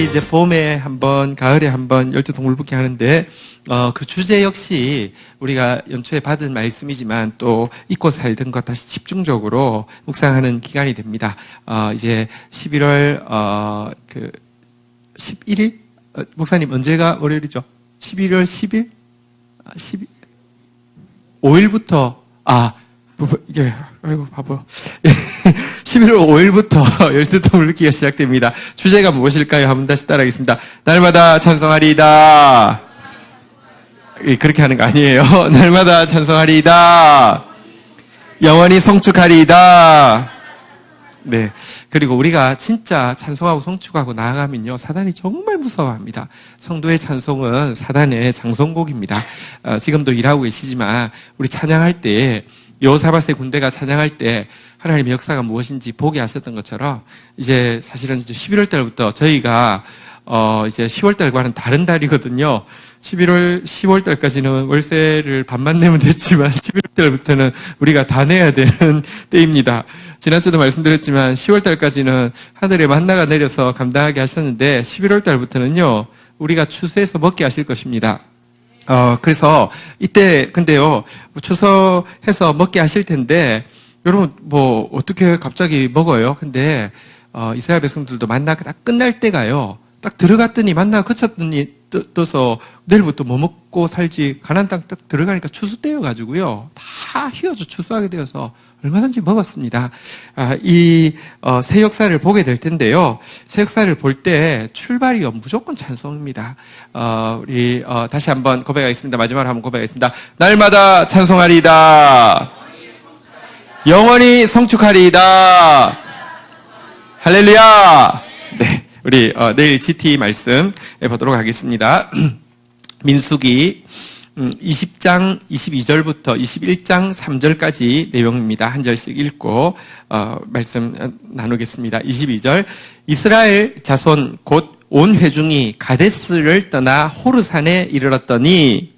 이제 봄에 한번, 가을에 한번 열두동물북기 하는데, 그 주제 역시 우리가 연초에 받은 말씀이지만 또 잊고 살던 것 다시 집중적으로 묵상하는 기간이 됩니다. 이제 11월, 11일? 목사님 언제가 월요일이죠? 11월 10일? 5일부터, 이게, 아이고, 바보. 11월 5일부터 열두동물북기가 시작됩니다. 주제가 무엇일까요? 한번 다시 따라하겠습니다. 날마다 찬송하리이다. 그렇게 하는 거 아니에요. 날마다 찬송하리이다. 영원히 성축하리이다. 네. 그리고 우리가 진짜 찬송하고 성축하고 나아가면요, 사단이 정말 무서워합니다. 성도의 찬송은 사단의 장성곡입니다. 지금도 일하고 계시지만 우리 찬양할 때, 여호사밧의 군대가 찬양할 때 하나님의 역사가 무엇인지 보게 하셨던 것처럼, 이제 사실은 이제 11월 달부터 저희가 이제 10월 달과는 다른 달이거든요. 10월 달까지는 월세를 반만 내면 됐지만 11월 달부터는 우리가 다 내야 되는 때입니다. 지난주도 말씀드렸지만 10월 달까지는 하늘에 만나가 내려서 감당하게 하셨는데 11월 달부터는요, 우리가 추수해서 먹게 하실 것입니다. 그래서 이때 근데요, 추수해서 먹게 하실 텐데, 여러분 뭐 어떻게 갑자기 먹어요? 근데 이스라엘 백성들도 만나가 딱 끝날 때가요, 딱 들어갔더니 만나가 그쳤더니 떠서 내일부터 뭐 먹고 살지, 가나안 땅 딱 들어가니까 추수 때여가지고요, 다 휘어져 추수하게 되어서 얼마든지 먹었습니다. 이 새 역사를 보게 될 텐데요, 새 역사를 볼 때 출발이요 무조건 찬송입니다. 우리 다시 한번 고백하겠습니다. 마지막으로 한번 고백하겠습니다. 날마다 찬송하리이다. 영원히 성축하리이다. 할렐루야. 네, 우리 내일 GT 말씀 보도록 하겠습니다. 민수기 20장 22절부터 21장 3절까지 내용입니다. 한 절씩 읽고 말씀 나누겠습니다. 22절, 이스라엘 자손 곧 온 회중이 가데스를 떠나 호르산에 이르렀더니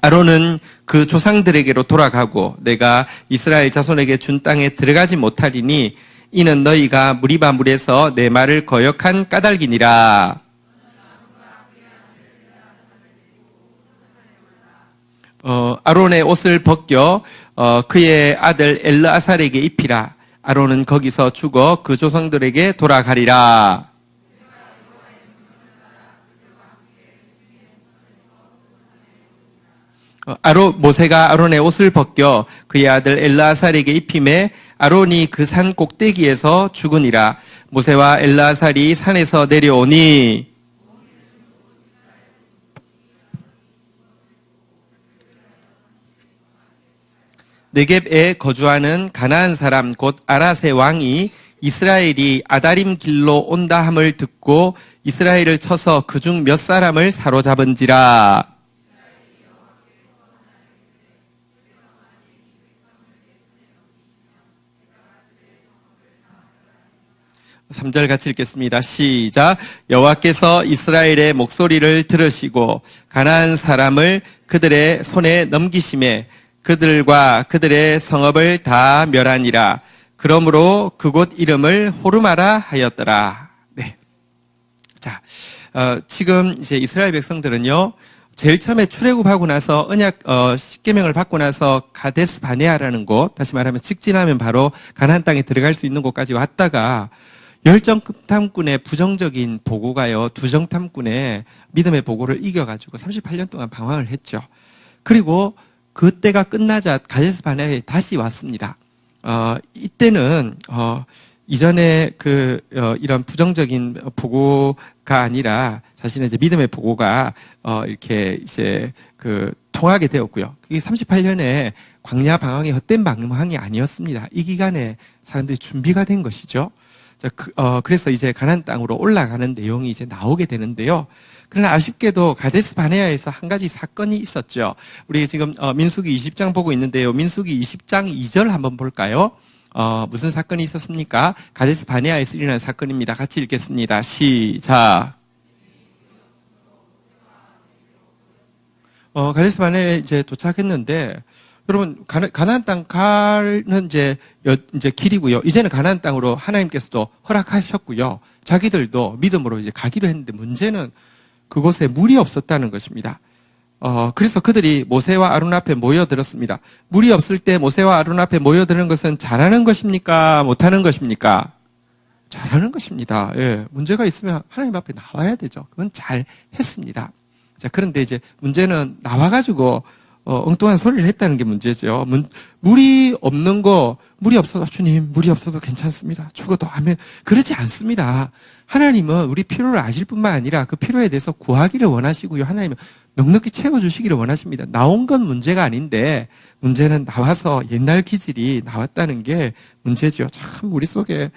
아론은 그 조상들에게로 돌아가고 내가 이스라엘 자손에게 준 땅에 들어가지 못하리니 이는 너희가 무리바 물에서 내 말을 거역한 까닭이니라. 아론의 옷을 벗겨 그의 아들 엘르아살에게 입히라. 아론은 거기서 죽어 그 조상들에게 돌아가리라. 모세가 아론의 옷을 벗겨 그의 아들 엘르아살에게 입힘에 아론이 그 산 꼭대기에서 죽으니라. 모세와 엘르아살이 산에서 내려오니 네겝에 거주하는 가나안 사람 곧 아랏의 왕이 이스라엘이 아다림 길로 온다 함을 듣고 이스라엘을 쳐서 그중 몇 사람을 사로잡은지라. 3절 같이 읽겠습니다. 시작. 여호와께서 이스라엘의 목소리를 들으시고 가나안 사람을 그들의 손에 넘기심에 그들과 그들의 성읍을 다 멸하니라. 그러므로 그곳 이름을 호르마라 하였더라. 네. 자, 지금 이제 이스라엘 백성들은요, 제일 처음에 출애굽하고 나서 언약 십계명을 받고 나서 가데스 바네아라는 곳, 다시 말하면 직진하면 바로 가나안 땅에 들어갈 수 있는 곳까지 왔다가 열정탐꾼의 부정적인 보고가요, 두정탐꾼의 믿음의 보고를 이겨가지고 38년 동안 방황을 했죠. 그리고 그때가 끝나자 가데스 바네아에 다시 왔습니다. 이때는 이전에 이런 부정적인 보고가 아니라 자신의 이제 믿음의 보고가 이렇게 이제 통하게 되었고요. 그게 38년에 광야 방황이 헛된 방황이 아니었습니다. 이 기간에 사람들이 준비가 된 것이죠. 그래서 이제 가나안 땅으로 올라가는 내용이 이제 나오게 되는데요. 그러나 아쉽게도 가데스 바네아에서 한 가지 사건이 있었죠. 우리 지금 민수기 20장 보고 있는데요. 민수기 20장 2절 한번 볼까요? 무슨 사건이 있었습니까? 가데스 바네아에서 일어난 사건입니다. 같이 읽겠습니다. 시작. 가데스 바네아에 이제 도착했는데 여러분, 가나안 땅 가는 이제 길이고요. 이제는 가나안 땅으로 하나님께서도 허락하셨고요. 자기들도 믿음으로 이제 가기로 했는데 문제는 그곳에 물이 없었다는 것입니다. 그래서 그들이 모세와 아론 앞에 모여들었습니다. 물이 없을 때 모세와 아론 앞에 모여드는 것은 잘하는 것입니까? 못하는 것입니까? 잘하는 것입니다. 예, 문제가 있으면 하나님 앞에 나와야 되죠. 그건 잘 했습니다. 자, 그런데 이제 문제는 나와가지고 엉뚱한 소리를 했다는 게 문제죠. 물이 없는 거, 물이 없어도 주님, 물이 없어도 괜찮습니다. 죽어도 하면 그렇지 않습니다. 하나님은 우리 필요를 아실 뿐만 아니라 그 필요에 대해서 구하기를 원하시고요. 하나님은 넉넉히 채워주시기를 원하십니다. 나온 건 문제가 아닌데 문제는 나와서 옛날 기질이 나왔다는 게 문제죠. 참 우리 속에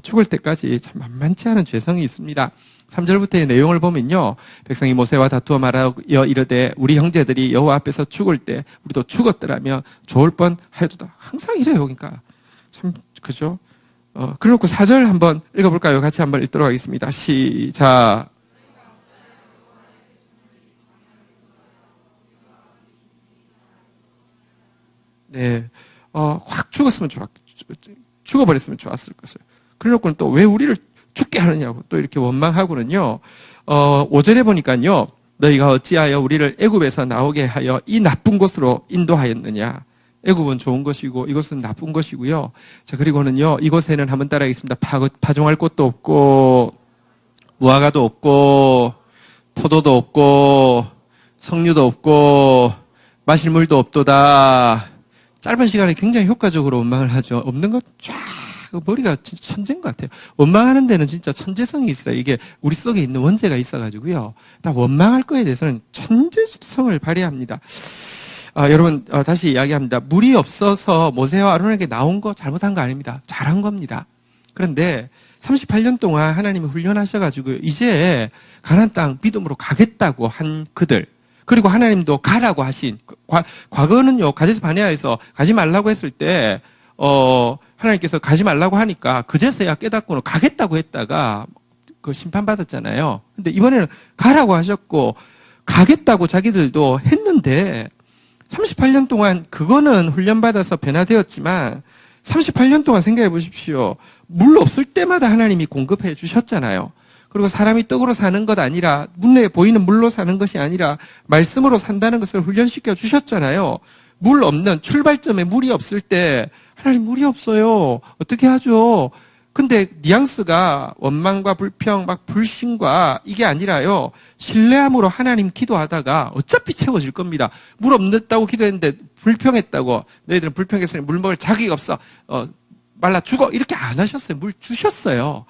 죽을 때까지 참 만만치 않은 죄성이 있습니다. 3절부터의 내용을 보면요. 백성이 모세와 다투어 말하여 이르되 우리 형제들이 여호와 앞에서 죽을 때 우리도 죽었더라면 좋을 뻔하여도다. 항상 이래요. 그러니까 참 그죠? 그래놓고 4절 한번 읽어볼까요? 같이 한번 읽도록 하겠습니다. 시작. 네, 확 죽어버렸으면 좋았을 것을. 그래놓고는 또 왜 우리를 죽게 하느냐고 또 이렇게 원망하고는요. 5절에 보니까요. 너희가 어찌하여 우리를 애굽에서 나오게 하여 이 나쁜 곳으로 인도하였느냐. 애굽은 좋은 것이고 이곳은 나쁜 것이고요. 자, 그리고는요. 이곳에는 한번 따라하겠습니다. 파종할 곳도 없고 무화과도 없고 포도도 없고 석류도 없고 마실 물도 없도다. 짧은 시간에 굉장히 효과적으로 원망을 하죠. 없는 것 쫙 머리가 진짜 천재인 것 같아요. 원망하는 데는 진짜 천재성이 있어요. 이게 우리 속에 있는 원죄가 있어가지고요. 딱 원망할 거에 대해서는 천재성을 발휘합니다. 여러분 다시 이야기합니다. 물이 없어서 모세와 아론에게 나온 거 잘못한 거 아닙니다. 잘한 겁니다. 그런데 38년 동안 하나님이 훈련하셔가지고 이제 가나안 땅 믿음으로 가겠다고 한 그들, 그리고 하나님도 가라고 하신 과거는요 가데스 바네아에서 가지 말라고 했을 때 하나님께서 가지 말라고 하니까 그제서야 깨닫고는 가겠다고 했다가 그 심판받았잖아요. 근데 이번에는 가라고 하셨고 가겠다고 자기들도 했는데 38년 동안 그거는 훈련받아서 변화되었지만 38년 동안 생각해 보십시오. 물 없을 때마다 하나님이 공급해 주셨잖아요. 그리고 사람이 떡으로 사는 것 아니라 눈에 보이는 물로 사는 것이 아니라 말씀으로 산다는 것을 훈련시켜 주셨잖아요. 물 없는 출발점에 물이 없을 때 하나님 물이 없어요. 어떻게 하죠? 근데 뉘앙스가 원망과 불평, 막 불신과 이게 아니라요. 신뢰함으로 하나님 기도하다가 어차피 채워질 겁니다. 물 없다고 기도했는데 불평했다고. 너희들은 불평했으니 물 먹을 자격이 없어. 말라 죽어. 이렇게 안 하셨어요. 물 주셨어요.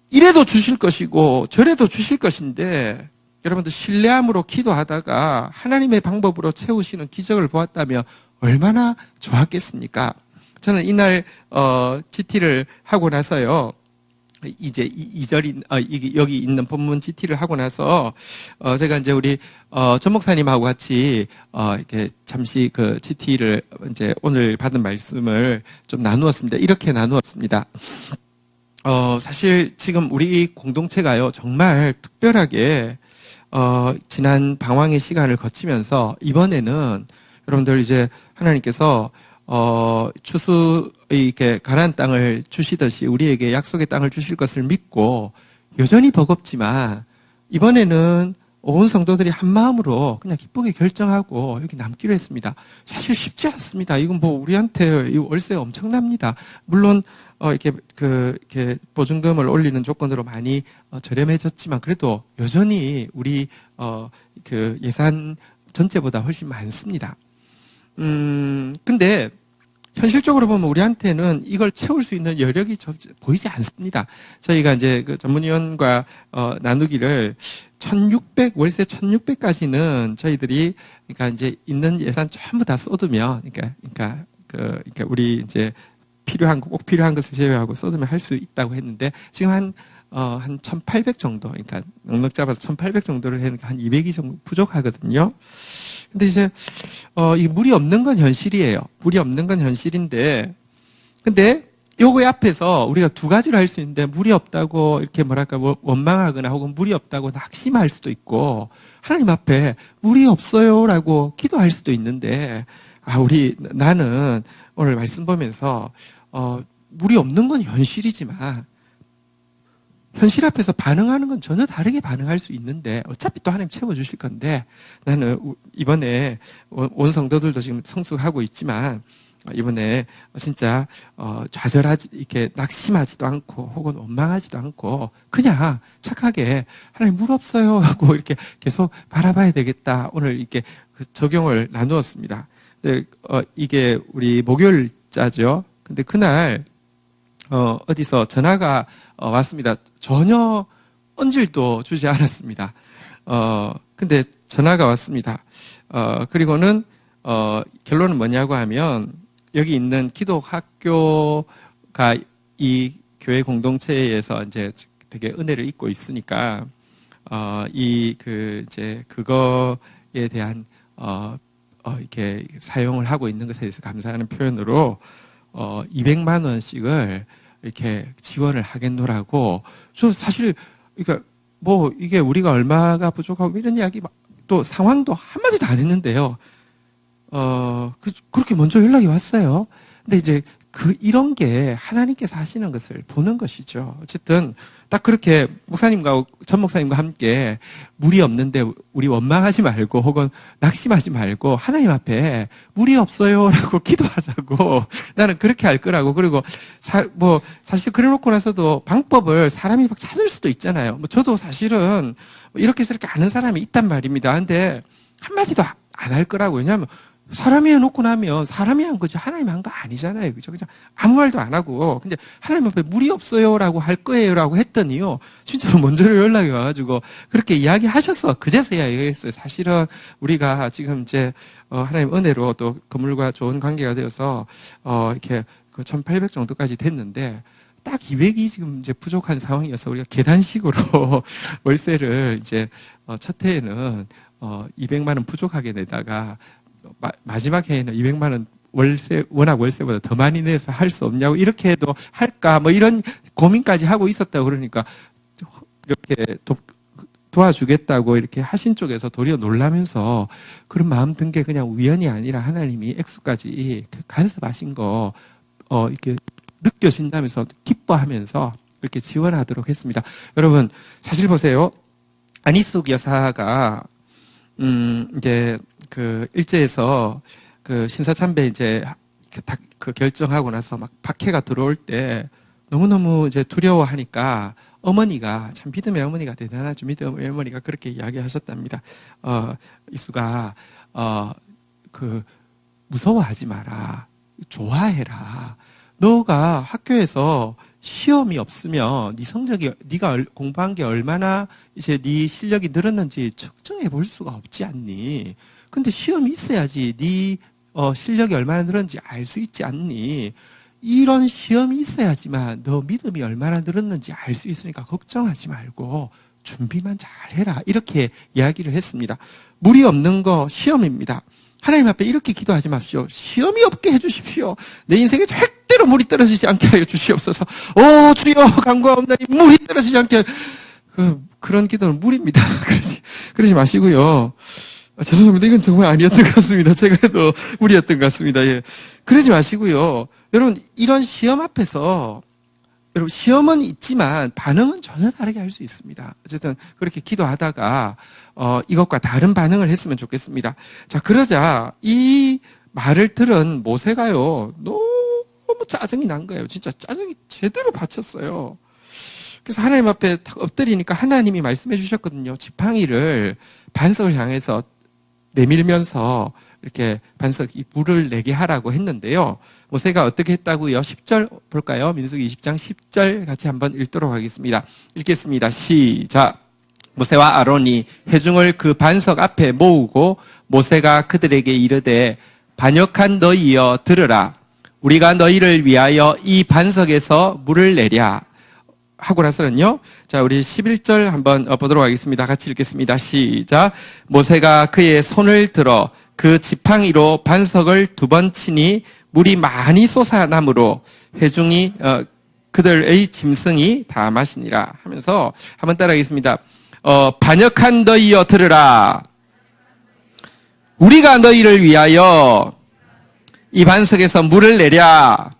이래도 주실 것이고 저래도 주실 것인데 여러분들 신뢰함으로 기도하다가 하나님의 방법으로 채우시는 기적을 보았다면 얼마나 좋았겠습니까? 저는 이날 GT를 하고 나서요. 이제 2절이 여기 있는 본문 GT를 하고 나서 제가 이제 우리 전 목사님하고 같이 이렇게 잠시 그 GT를 이제 오늘 받은 말씀을 좀 나누었습니다. 이렇게 나누었습니다. 사실 지금 우리 공동체가요 정말 특별하게 지난 방황의 시간을 거치면서 이번에는 여러분들 이제 하나님께서 추수 이렇게 가나안 땅을 주시듯이 우리에게 약속의 땅을 주실 것을 믿고 여전히 버겁지만 이번에는 온 성도들이 한 마음으로 그냥 기쁘게 결정하고 여기 남기로 했습니다. 사실 쉽지 않습니다. 이건 뭐 우리한테 이 월세 엄청납니다. 물론 이렇게 보증금을 올리는 조건으로 많이 저렴해졌지만 그래도 여전히 우리 그 예산 전체보다 훨씬 많습니다. 근데 현실적으로 보면 우리한테는 이걸 채울 수 있는 여력이 보이지 않습니다. 저희가 이제 그 전문위원과 나누기를 1,600 월세 1,600까지는 저희들이 그러니까 이제 있는 예산 전부 다 쏟으면 그러니까 우리 이제 꼭 필요한 것을 제외하고 쏟으면 할 수 있다고 했는데 지금 한 1,800 정도, 그러니까 넉넉 잡아서 1,800 정도를 해니까 한 200이 정도 부족하거든요. 근데 이제 이 물이 없는 건 현실이에요. 물이 없는 건 현실인데, 근데 요거에 앞에서 우리가 두 가지를 할 수 있는데 물이 없다고 이렇게 뭐랄까 원망하거나 혹은 물이 없다고 낙심할 수도 있고 하나님 앞에 물이 없어요라고 기도할 수도 있는데 나는 오늘 말씀 보면서, 물이 없는 건 현실이지만, 현실 앞에서 반응하는 건 전혀 다르게 반응할 수 있는데, 어차피 또 하나님 채워주실 건데, 나는 이번에 온 성도들도 지금 성숙하고 있지만, 이번에 진짜 좌절하지 이렇게 낙심하지도 않고 혹은 원망하지도 않고 그냥 착하게 하나님 물 없어요 하고 이렇게 계속 바라봐야 되겠다. 오늘 이렇게 적용을 나누었습니다. 근데 이게 우리 목요일자죠. 근데 그날 어디서 전화가 왔습니다. 전혀 언질도 주지 않았습니다. 근데 전화가 왔습니다. 그리고는 결론은 뭐냐고 하면 여기 있는 기독 학교가 이 교회 공동체에서 이제 되게 은혜를 입고 있으니까 이제 그거에 대한 이렇게 사용을 하고 있는 것에 대해서 감사하는 표현으로 200만 원씩을 이렇게 지원을 하겠노라고. 저 사실 그러니까 뭐 이게 우리가 얼마가 부족하고 이런 이야기 또 상황도 한마디도 안 했는데요. 그렇게 먼저 연락이 왔어요. 근데 이제 이런 게 하나님께서 하시는 것을 보는 것이죠. 어쨌든, 딱 그렇게 전 목사님과 함께 물이 없는데 우리 원망하지 말고 혹은 낙심하지 말고 하나님 앞에 물이 없어요라고 기도하자고 나는 그렇게 할 거라고. 그리고 사실 그래 놓고 나서도 방법을 사람이 막 찾을 수도 있잖아요. 저도 사실은 이렇게 저렇게 아는 사람이 있단 말입니다. 근데 한마디도 안 할 거라고. 왜냐하면 사람이 해놓고 나면 사람이 한 거지 하나님 한 거 아니잖아요. 그죠? 그냥 아무 말도 안 하고. 근데 하나님 앞에 물이 없어요라고 할 거예요라고 했더니요. 진짜로 먼저 연락이 와가지고 그렇게 이야기하셨어. 그제서야 얘기했어요. 사실은 우리가 지금 이제 하나님 은혜로 또 그물과 좋은 관계가 되어서 이렇게 1,800 정도까지 됐는데 딱 200이 지금 이제 부족한 상황이어서 우리가 계단식으로 월세를 이제 첫 해에는 200만 원 부족하게 내다가 마지막 해에는 200만 원 워낙 월세보다 더 많이 내서 할 수 없냐고 이렇게 해도 할까 뭐 이런 고민까지 하고 있었다고. 그러니까 이렇게 도와주겠다고 이렇게 하신 쪽에서 도리어 놀라면서 그런 마음 든 게 그냥 우연이 아니라 하나님이 액수까지 간섭하신 거 이렇게 느껴진다면서 기뻐하면서 이렇게 지원하도록 했습니다. 여러분 사실 보세요. 안희숙 여사가 이제 일제에서 신사참배 이제 결정하고 나서 막 박해가 들어올 때 너무너무 이제 두려워하니까 어머니가 참 믿음의 어머니가 대단하죠. 믿음의 어머니가 그렇게 이야기하셨답니다. 이수가 무서워하지 마라. 좋아해라. 너가 학교에서 시험이 없으면 네 성적이 네가 공부한 게 얼마나 이제 네 실력이 늘었는지 측정해 볼 수가 없지 않니? 근데 시험이 있어야지 네 실력이 얼마나 늘었는지 알 수 있지 않니? 이런 시험이 있어야지만 너 믿음이 얼마나 늘었는지 알 수 있으니까 걱정하지 말고 준비만 잘 해라. 이렇게 이야기를 했습니다. 물이 없는 거 시험입니다. 하나님 앞에 이렇게 기도하지 마십시오. 시험이 없게 해주십시오. 내 인생에 절대로 물이 떨어지지 않게 하여 주시옵소서. 오 주여 간구하옵나니 물이 떨어지지 않게. 그런 기도는 물입니다. 그러지 마시고요. 죄송합니다. 이건 정말 아니었던 것 같습니다. 제가 해도 물이었던 것 같습니다. 예. 그러지 마시고요. 여러분 이런 시험 앞에서 여러분 시험은 있지만 반응은 전혀 다르게 할 수 있습니다. 어쨌든 그렇게 기도하다가 이것과 다른 반응을 했으면 좋겠습니다. 자, 그러자 이 말을 들은 모세가요 너무 짜증이 난 거예요. 진짜 짜증이 제대로 받쳤어요. 그래서 하나님 앞에 탁 엎드리니까 하나님이 말씀해 주셨거든요. 지팡이를 반석을 향해서 내밀면서 이렇게 반석이 물을 내게 하라고 했는데요. 모세가 어떻게 했다고요? 10절 볼까요? 민수기 20장 10절 같이 한번 읽도록 하겠습니다. 읽겠습니다. 시작. 모세와 아론이 회중을 그 반석 앞에 모으고 모세가 그들에게 이르되 반역한 너희여 들으라. 우리가 너희를 위하여 이 반석에서 물을 내랴. 하고 나서는요. 자, 우리 11절 한번 보도록 하겠습니다. 같이 읽겠습니다. 시작. 모세가 그의 손을 들어 그 지팡이로 반석을 2번 치니 물이 많이 솟아나므로 회중이 그들의 짐승이 다 마시니라 하면서 한번 따라하겠습니다. 반역한 너희여 들으라. 우리가 너희를 위하여 이 반석에서 물을 내랴.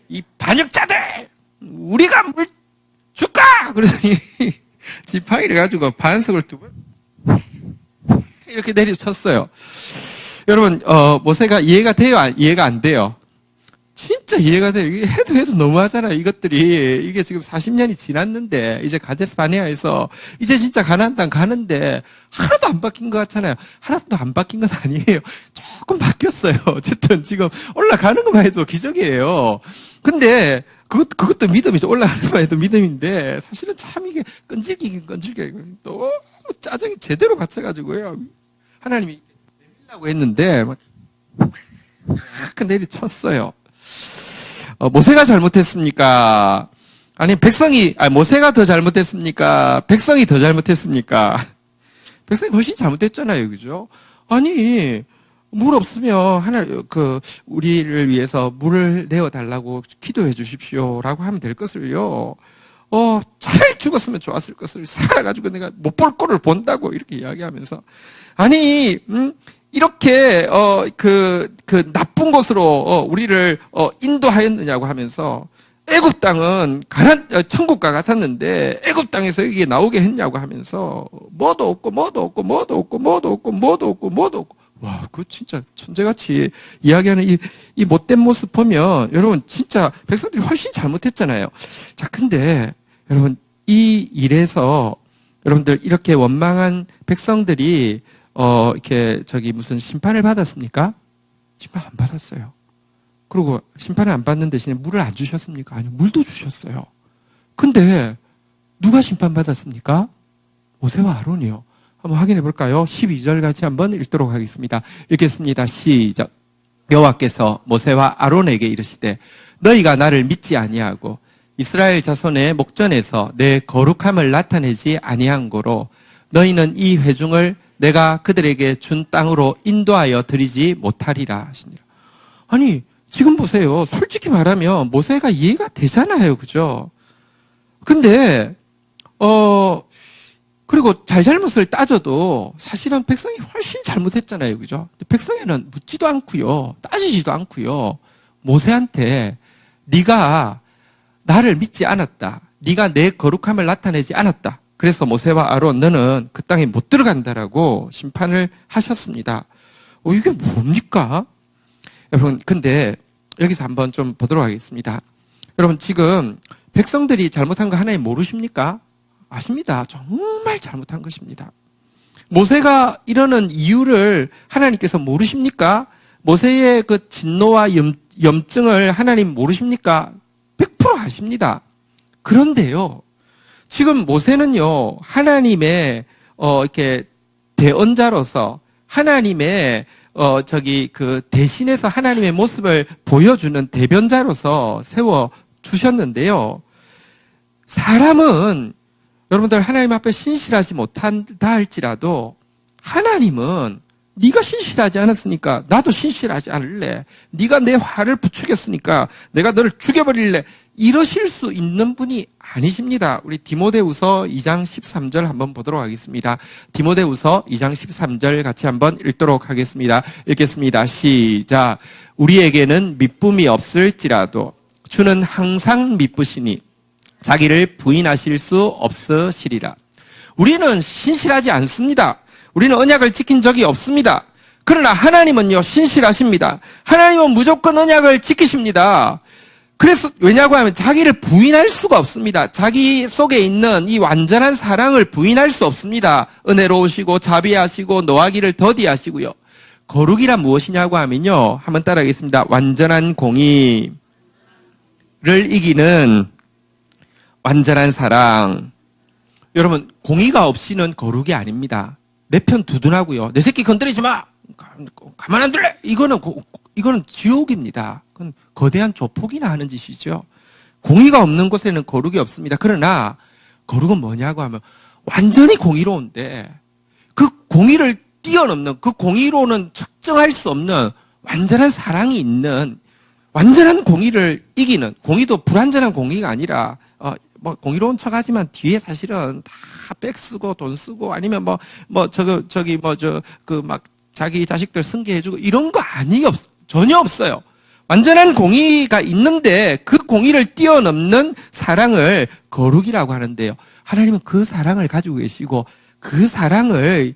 이 반역자들! 우리가 물 줄까? 그러더니 지팡이를 가지고 반석을 두 번 이렇게 내리쳤어요. 여러분, 모세가 이해가 돼요? 이해가 안 돼요? 진짜 이해가 돼요. 이게 해도 너무하잖아요. 이것들이. 이게 지금 40년이 지났는데, 이제 가데스 바네아에서, 이제 진짜 가나안 땅 가는데, 하나도 안 바뀐 것 같잖아요. 하나도 안 바뀐 건 아니에요. 조금 바뀌었어요. 어쨌든 지금 올라가는 것만 해도 기적이에요. 근데, 그것도 믿음이죠. 올라가는 것만 해도 믿음인데, 사실은 참 이게 끈질기긴 끈질겨요. 너무 짜증이 제대로 받쳐가지고요. 하나님이 내밀라고 했는데, 막 내리쳤어요. 모세가 잘못했습니까? 아니, 모세가 더 잘못했습니까? 백성이 더 잘못했습니까? 백성이 훨씬 잘못했잖아요. 그죠? 아니, 물 없으면 우리를 위해서 물을 내어달라고 기도해 주십시오라고 하면 될 것을요. 차라리 죽었으면 좋았을 것을 살아가지고 내가 못 볼 거를 본다고 이렇게 이야기하면서. 아니, 이렇게, 나쁜 곳으로, 우리를, 인도하였느냐고 하면서, 애굽 땅은 천국과 같았는데, 애굽 땅에서 여기에 나오게 했냐고 하면서, 뭐도 없고. 와, 그거 진짜 천재같이 이야기하는 이 못된 모습 보면, 여러분, 진짜 백성들이 훨씬 잘못했잖아요. 자, 근데, 여러분, 이 일에서, 여러분들, 이렇게 원망한 백성들이, 이렇게, 무슨 심판을 받았습니까? 심판 안 받았어요. 그리고 심판을 안 받는 대신에 물을 안 주셨습니까? 아니요, 물도 주셨어요. 근데, 누가 심판받았습니까? 모세와 아론이요. 한번 확인해 볼까요? 12절 같이 한번 읽도록 하겠습니다. 읽겠습니다. 시작. 여호와께서 모세와 아론에게 이르시되, 너희가 나를 믿지 아니하고, 이스라엘 자손의 목전에서 내 거룩함을 나타내지 아니한 고로, 너희는 이 회중을 내가 그들에게 준 땅으로 인도하여 드리지 못하리라 하시니라. 아니, 지금 보세요. 솔직히 말하면 모세가 이해가 되잖아요. 그죠? 근데, 그리고 잘못을 따져도 사실은 백성이 훨씬 잘못했잖아요. 그죠? 백성에는 묻지도 않고요. 따지지도 않고요. 모세한테 네가 나를 믿지 않았다. 네가 내 거룩함을 나타내지 않았다. 그래서 모세와 아론 너는 그 땅에 못 들어간다라고 심판을 하셨습니다. 이게 뭡니까? 여러분, 근데 여기서 한번 좀 보도록 하겠습니다. 여러분, 지금 백성들이 잘못한 거 하나님 모르십니까? 아십니다. 정말 잘못한 것입니다. 모세가 이러는 이유를 하나님께서 모르십니까? 모세의 그 진노와 염증을 하나님 모르십니까? 100% 아십니다. 그런데요, 지금 모세는요, 하나님의, 이렇게, 대언자로서, 하나님의, 대신해서 하나님의 모습을 보여주는 대변자로서 세워주셨는데요. 사람은, 여러분들 하나님 앞에 신실하지 못한다 할지라도, 하나님은, 네가 신실하지 않았으니까 나도 신실하지 않을래. 네가 내 화를 부추겼으니까 내가 너를 죽여버릴래. 이러실 수 있는 분이 아니십니다. 우리 디모데후서 2장 13절 한번 보도록 하겠습니다. 디모데후서 2장 13절 같이 한번 읽도록 하겠습니다. 읽겠습니다. 시작. 우리에게는 미쁨이 없을지라도 주는 항상 미쁘시니 자기를 부인하실 수 없으시리라. 우리는 신실하지 않습니다. 우리는 언약을 지킨 적이 없습니다. 그러나 하나님은요, 신실하십니다. 하나님은 무조건 언약을 지키십니다. 그래서 왜냐고 하면 자기를 부인할 수가 없습니다. 자기 속에 있는 이 완전한 사랑을 부인할 수 없습니다. 은혜로우시고 자비하시고 노하기를 더디하시고요. 거룩이란 무엇이냐고 하면요, 한번 따라하겠습니다. 완전한 공의를 이기는 완전한 사랑. 여러분, 공의가 없이는 거룩이 아닙니다. 내 편 두둔하고요. 내 새끼 건드리지 마! 가만 안 둘래! 이거는 지옥입니다. 그건 거대한 조폭이나 하는 짓이죠. 공의가 없는 곳에는 거룩이 없습니다. 그러나, 거룩은 뭐냐고 하면, 완전히 공의로운데, 그 공의를 뛰어넘는, 그 공의로는 측정할 수 없는 완전한 사랑이 있는, 완전한 공의를 이기는, 공의도 불완전한 공의가 아니라, 공의로운 척 하지만 뒤에 사실은 다 백 쓰고 돈 쓰고 아니면 자기 자식들 승계해주고 이런 거 전혀 없어요. 완전한 공의가 있는데 그 공의를 뛰어넘는 사랑을 거룩이라고 하는데요. 하나님은 그 사랑을 가지고 계시고 그 사랑을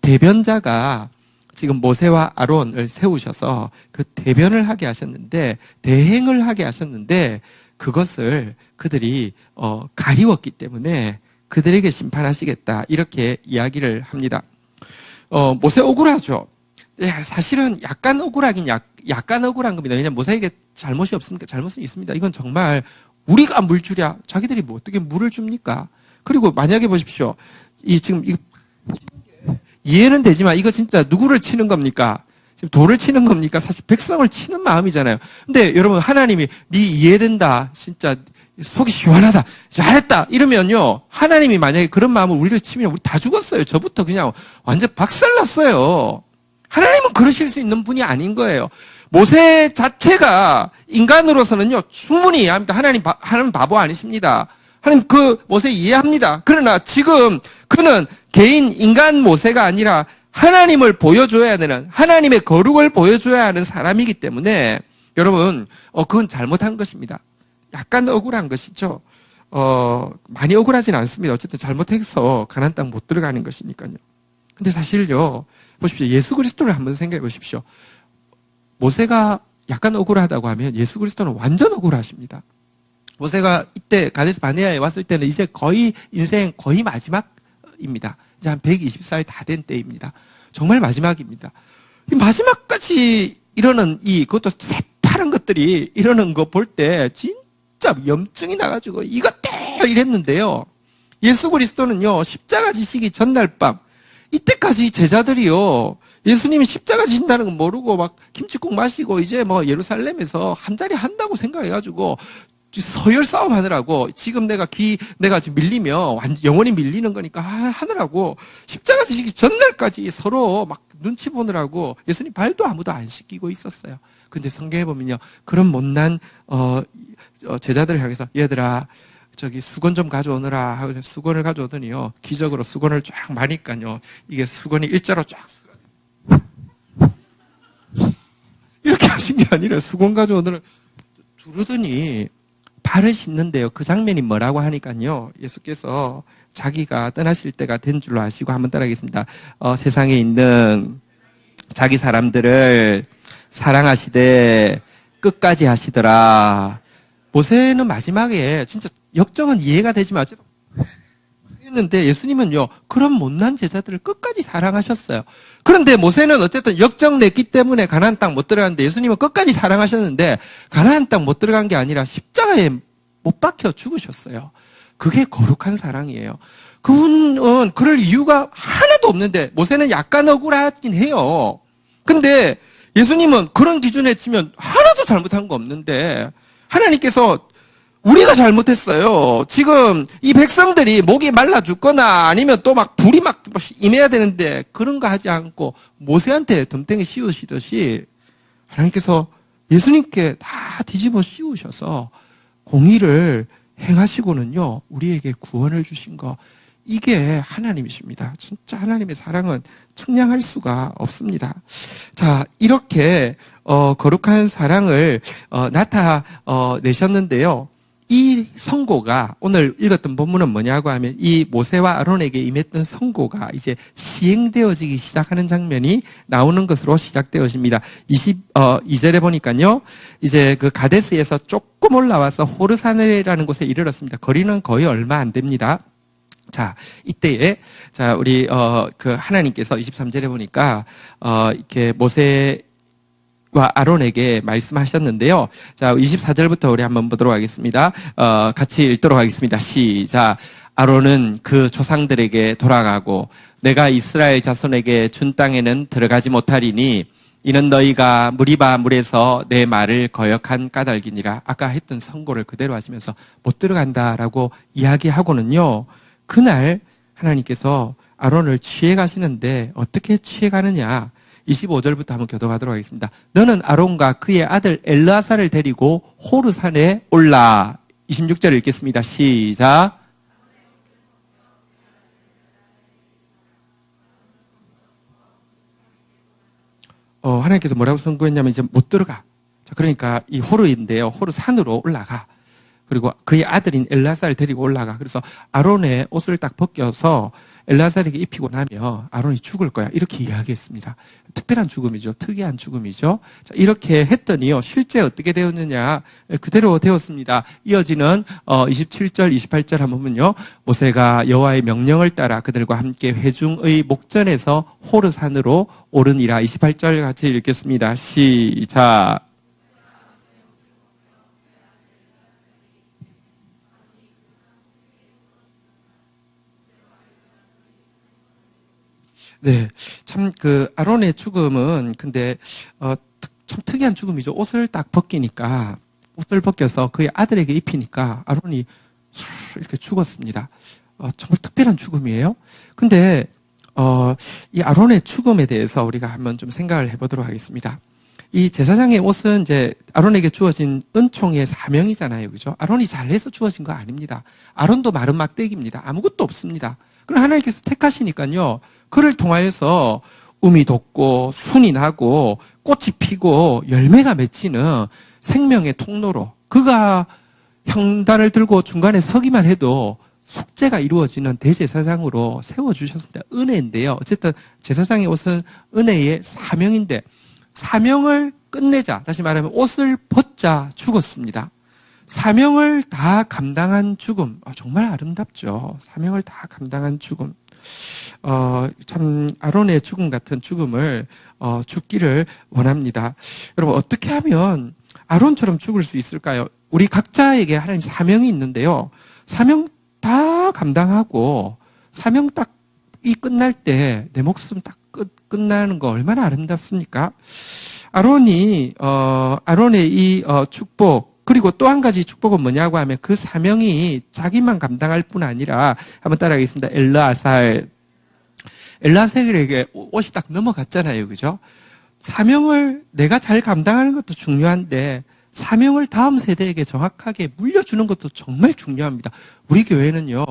대변자가 지금 모세와 아론을 세우셔서 그 대변을 하게 하셨는데, 대행을 하게 하셨는데, 그것을 그들이 가리웠기 때문에 그들에게 심판하시겠다, 이렇게 이야기를 합니다. 모세 억울하죠. 사실은 약간 억울하긴 약간 억울한 겁니다. 왜냐하면 모세에게 잘못이 없습니까? 잘못은 있습니다. 이건 정말 우리가 물 주랴, 자기들이 뭐 어떻게 물을 줍니까? 그리고 만약에 보십시오. 지금 이해는 되지만 이거 진짜 누구를 치는 겁니까? 지금 돌을 치는 겁니까? 사실 백성을 치는 마음이잖아요. 근데 여러분, 하나님이 네 이해된다, 진짜 속이 시원하다, 잘했다 이러면요, 하나님이 만약에 그런 마음을 우리를 치면 우리 다 죽었어요. 저부터 그냥 완전 박살났어요. 하나님은 그러실 수 있는 분이 아닌 거예요. 모세 자체가 인간으로서는요 충분히 이해합니다. 하나님 바보 아니십니다. 하나님 그 모세 이해합니다. 그러나 지금 그는 개인 인간 모세가 아니라 하나님을 보여줘야 되는, 하나님의 거룩을 보여줘야 하는 사람이기 때문에 여러분, 그건 잘못한 것입니다. 약간 억울한 것이죠. 많이 억울하진 않습니다. 어쨌든 잘못해서 가나안 땅 못 들어가는 것이니까요. 근데 사실요, 보십시오. 예수 그리스도를 한번 생각해 보십시오. 모세가 약간 억울하다고 하면 예수 그리스도는 완전 억울하십니다. 모세가 이때 가데스 바네아에 왔을 때는 이제 거의 인생 거의 마지막입니다. 이제 한 120살 다 된 때입니다. 정말 마지막입니다. 이 마지막까지 이러는 그것도 새파란 것들이 이러는 거 볼 때 진짜 염증이 나가지고 이것들 이랬는데요. 예수 그리스도는요, 십자가 지시기 전날 밤, 이때까지 제자들이요, 예수님이 십자가 지신다는 건 모르고 막 김치국 마시고 이제 뭐 예루살렘에서 한 자리 한다고 생각해가지고 서열 싸움 하느라고, 지금 내가 지금 밀리면 영원히 밀리는 거니까 하느라고 십자가 지시기 전날까지 서로 막 눈치 보느라고 예수님 발도 아무도 안 씻기고 있었어요. 근데 성경에 보면요, 그런 못난 제자들을 향해서 얘들아 저기 수건 좀 가져오느라 하고 수건을 가져오더니요, 기적으로 수건을 쫙 마니까요, 이게 수건이 일자로 쫙 이렇게 하신 게 아니라 수건 가져오더니 두르더니 발을 씻는데요. 그 장면이 뭐라고 하니까요, 예수께서 자기가 떠나실 때가 된 줄로 아시고, 한번 따라하겠습니다. 세상에 있는 자기 사람들을 사랑하시되 끝까지 하시더라. 모세는 마지막에 진짜 역정은 이해가 되지만 했는데, 예수님은요 그런 못난 제자들을 끝까지 사랑하셨어요. 그런데 모세는 어쨌든 역정 냈기 때문에 가나안 땅 못 들어갔는데, 예수님은 끝까지 사랑하셨는데 가나안 땅 못 들어간 게 아니라 십자가에 못 박혀 죽으셨어요. 그게 거룩한 사랑이에요. 그분은 그럴 이유가 하나도 없는데, 모세는 약간 억울하긴 해요. 근데 예수님은 그런 기준에 치면 하나도 잘못한 거 없는데, 하나님께서 우리가 잘못했어요. 지금 이 백성들이 목이 말라 죽거나 아니면 또 막 불이 막 임해야 되는데 그런 거 하지 않고 모세한테 덤탱이 씌우시듯이 하나님께서 예수님께 다 뒤집어 씌우셔서 공의를 행하시고는요, 우리에게 구원을 주신 거, 이게 하나님이십니다. 진짜 하나님의 사랑은 측량할 수가 없습니다. 자, 이렇게 거룩한 사랑을 나타내셨는데요. 이 선고가, 오늘 읽었던 본문은 뭐냐고 하면 이 모세와 아론에게 임했던 선고가 이제 시행되어지기 시작하는 장면이 나오는 것으로 시작되어집니다. 22절에 보니까요, 이제 그 가데스에서 조금 올라와서 호르산이라는 곳에 이르렀습니다. 거리는 거의 얼마 안 됩니다. 자, 이때에, 자, 우리, 그 하나님께서 23절에 보니까, 이렇게 모세와 아론에게 말씀하셨는데요. 자, 24절부터 우리 한번 보도록 하겠습니다. 같이 읽도록 하겠습니다. 시작. 아론은 그 조상들에게 돌아가고 내가 이스라엘 자손에게 준 땅에는 들어가지 못하리니 이는 너희가 무리바 물에서 내 말을 거역한 까닭이니라. 아까 했던 선고를 그대로 하시면서 못 들어간다라고 이야기하고는요, 그날 하나님께서 아론을 취해 가시는데 어떻게 취해 가느냐, 25절부터 한번 교도하도록 하겠습니다. 너는 아론과 그의 아들 엘르아사를 데리고 호르산에 올라. 26절 읽겠습니다. 시작. 하나님께서 뭐라고 선고했냐면 이제 못 들어가. 자, 그러니까 이 호르인데요. 호르 산으로 올라가. 그리고 그의 아들인 엘라살을 데리고 올라가. 그래서 아론의 옷을 딱 벗겨서 엘라살에게 입히고 나면 아론이 죽을 거야. 이렇게 이야기했습니다. 특별한 죽음이죠. 특이한 죽음이죠. 자, 이렇게 했더니요. 실제 어떻게 되었느냐. 그대로 되었습니다. 이어지는 27절, 28절 한번 보면요. 모세가 여호와의 명령을 따라 그들과 함께 회중의 목전에서 호르산으로 오르니라. 28절 같이 읽겠습니다. 시작. 네. 참, 아론의 죽음은, 근데, 참 특이한 죽음이죠. 옷을 딱 벗기니까, 옷을 벗겨서 그의 아들에게 입히니까, 아론이 이렇게 죽었습니다. 정말 특별한 죽음이에요. 근데, 이 아론의 죽음에 대해서 우리가 한번 좀 생각을 해보도록 하겠습니다. 이 제사장의 옷은 이제 아론에게 주어진 은총의 사명이잖아요. 그죠? 아론이 잘해서 주어진 거 아닙니다. 아론도 마른 막대기입니다. 아무것도 없습니다. 그럼 하나님께서 택하시니까요. 그를 통하여서 um이 돋고 순이 나고 꽃이 피고 열매가 맺히는 생명의 통로로 그가 형단을 들고 중간에 서기만 해도 속죄가 이루어지는 대제사장으로 세워주셨습니다. 은혜인데요. 어쨌든 제사장의 옷은 은혜의 사명인데 사명을 끝내자. 다시 말하면 옷을 벗자 죽었습니다. 사명을 다 감당한 죽음. 정말 아름답죠. 사명을 다 감당한 죽음. 참 아론의 죽음 같은 죽음을 죽기를 원합니다. 여러분 어떻게 하면 아론처럼 죽을 수 있을까요? 우리 각자에게 하나님 사명이 있는데요. 사명 다 감당하고 사명 딱 이 끝날 때 내 목숨 딱 끝나는 거 얼마나 아름답습니까? 아론의 이 축복 그리고 또 한 가지 축복은 뭐냐고 하면 그 사명이 자기만 감당할 뿐 아니라 한번 따라하겠습니다. 엘르아살에게 옷이 딱 넘어갔잖아요. 그죠? 사명을 내가 잘 감당하는 것도 중요한데 사명을 다음 세대에게 정확하게 물려주는 것도 정말 중요합니다. 우리 교회는요.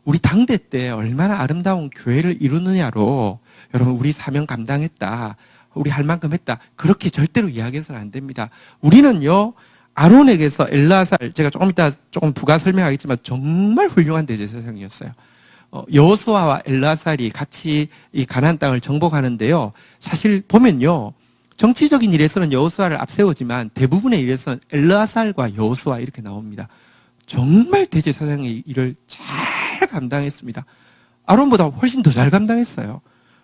우리 당대 때 얼마나 아름다운 교회를 이루느냐로 여러분 우리 사명 감당했다. 우리 할 만큼 했다. 그렇게 절대로 이야기해서는 안 됩니다. 우리는요. 아론에게서 엘르아살 제가 조금 이따 조금 부가 설명하겠지만 정말 훌륭한 대제사장이었어요. 여호수아와 엘르아살이 같이 이 가나안 땅을 정복하는데요. 사실 보면요. 정치적인 일에서는 여호수아를 앞세우지만 대부분의 일에서는 엘르아살과 여호수아 이렇게 나옵니다. 정말 대제사장의 일을 잘 감당했습니다. 아론보다 훨씬 더 잘 감당했어요.